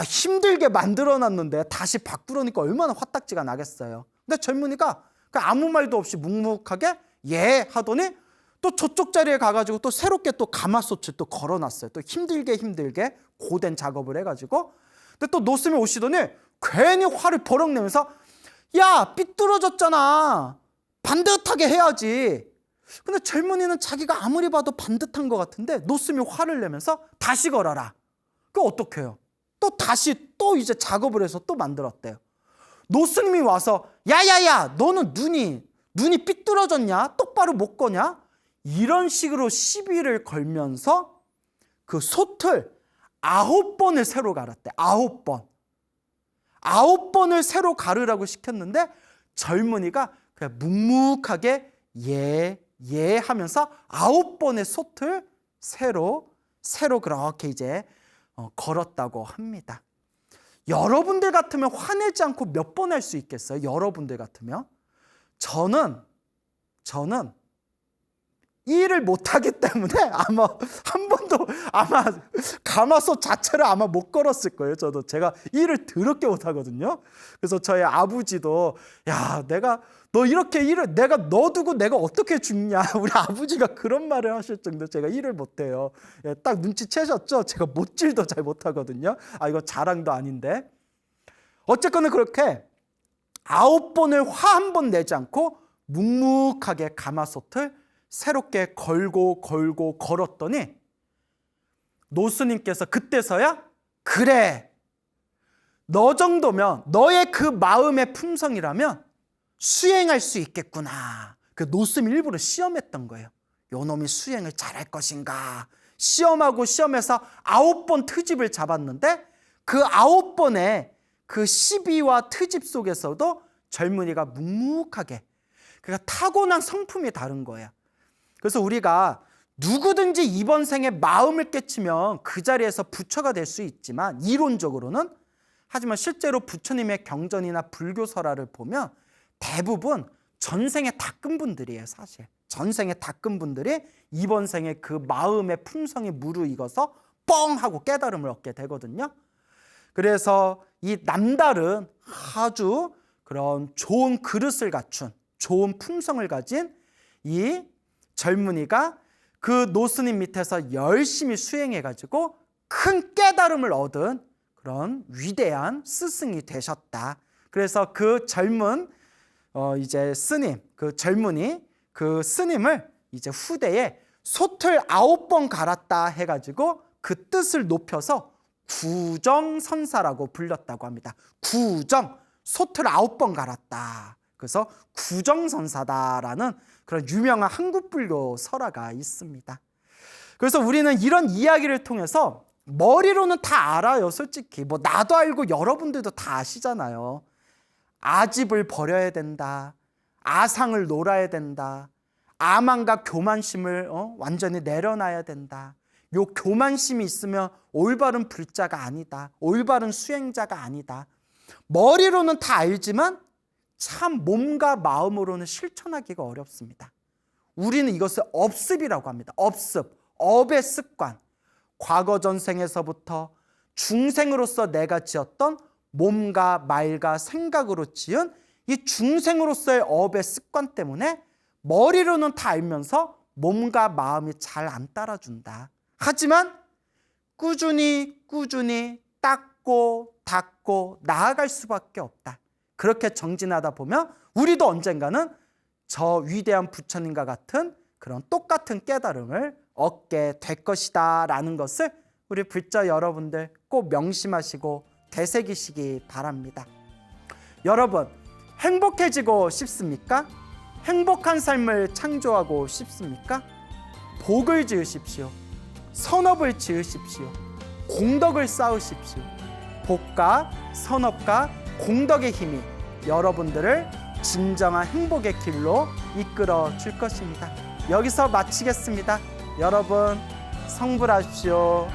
힘들게 만들어 놨는데 다시 바꾸려니까 얼마나 화딱지가 나겠어요. 근데 젊은이가 아무 말도 없이 묵묵하게 예 하더니 또 저쪽 자리에 가가지고 또 새롭게 또 가마솥을 또 걸어놨어요. 또 힘들게 고된 작업을 해가지고. 근데 또 노스님이 오시더니 괜히 화를 버럭 내면서 야 삐뚤어졌잖아. 반듯하게 해야지. 근데 젊은이는 자기가 아무리 봐도 반듯한 것 같은데 노스님이 화를 내면서 다시 걸어라. 그거 어떡해요? 또 다시 또 이제 작업을 해서 또 만들었대요. 노스님이 와서 야야야 너는 눈이 삐뚤어졌냐? 똑바로 못 거냐? 이런 식으로 시비를 걸면서 그 솥을 9번을 새로 갈았대. 9번. 9번을 새로 가르라고 시켰는데 젊은이가 그냥 묵묵하게 예 하면서 9번의 솥을 새로 그렇게 이제 걸었다고 합니다. 여러분들 같으면 화내지 않고 몇 번 할 수 있겠어요? 여러분들 같으면? 저는 일을 못하기 때문에 아마 한 번도 가마솥 자체를 아마 못 걸었을 거예요. 제가 일을 더럽게 못하거든요. 그래서 저희 아버지도 야 너 이렇게 일을 내가 너 두고 내가 어떻게 죽냐 우리 아버지가 그런 말을 하실 정도로 제가 일을 못해요. 딱 눈치채셨죠? 제가 못질도 잘 못하거든요. 이거 자랑도 아닌데 어쨌거나 그렇게 9번을 화 한 번 내지 않고 묵묵하게 가마솥을 새롭게 걸었더니 노스님께서 그때서야 그래 너 정도면 너의 그 마음의 품성이라면 수행할 수 있겠구나. 그 노스님 일부러 시험했던 거예요. 요 놈이 수행을 잘할 것인가. 시험해서 9번 트집을 잡았는데 그 9번의 그 시비와 트집 속에서도 젊은이가 묵묵하게 그러니까 타고난 성품이 다른 거예요. 그래서 우리가 누구든지 이번 생에 마음을 깨치면 그 자리에서 부처가 될 수 있지만 이론적으로는 하지만 실제로 부처님의 경전이나 불교설화를 보면 대부분 전생에 닦은 분들이에요. 사실 전생에 닦은 분들이 이번 생에 그 마음의 품성이 무르익어서 뻥 하고 깨달음을 얻게 되거든요. 그래서 이 남다른 아주 그런 좋은 그릇을 갖춘 좋은 품성을 가진 이 젊은이가 그 노스님 밑에서 열심히 수행해가지고 큰 깨달음을 얻은 그런 위대한 스승이 되셨다. 그래서 그 젊은 이제 스님, 그 젊은이 그 스님을 이제 후대에 솥을 9번 갈았다 해가지고 그 뜻을 높여서 구정선사라고 불렸다고 합니다. 구정, 솥을 9번 갈았다. 그래서 구정선사다라는 그런 유명한 한국불교 설화가 있습니다. 그래서 우리는 이런 이야기를 통해서 머리로는 다 알아요. 솔직히 나도 알고 여러분들도 다 아시잖아요. 아집을 버려야 된다. 아상을 놓아야 된다. 아만과 교만심을 완전히 내려놔야 된다. 요 교만심이 있으면 올바른 불자가 아니다. 올바른 수행자가 아니다. 머리로는 다 알지만 참 몸과 마음으로는 실천하기가 어렵습니다. 우리는 이것을 업습이라고 합니다. 업습, 업의 습관. 과거 전생에서부터 중생으로서 내가 지었던 몸과 말과 생각으로 지은 이 중생으로서의 업의 습관 때문에 머리로는 다 알면서 몸과 마음이 잘 안 따라준다. 하지만 꾸준히 닦고 닦고 나아갈 수밖에 없다. 그렇게 정진하다 보면 우리도 언젠가는 저 위대한 부처님과 같은 그런 똑같은 깨달음을 얻게 될 것이다 라는 것을 우리 불자 여러분들 꼭 명심하시고 되새기시기 바랍니다. 여러분, 행복해지고 싶습니까? 행복한 삶을 창조하고 싶습니까? 복을 지으십시오. 선업을 지으십시오. 공덕을 쌓으십시오. 복과 선업과 공덕의 힘이 여러분들을 진정한 행복의 길로 이끌어 줄 것입니다. 여기서 마치겠습니다. 여러분, 성불하십시오.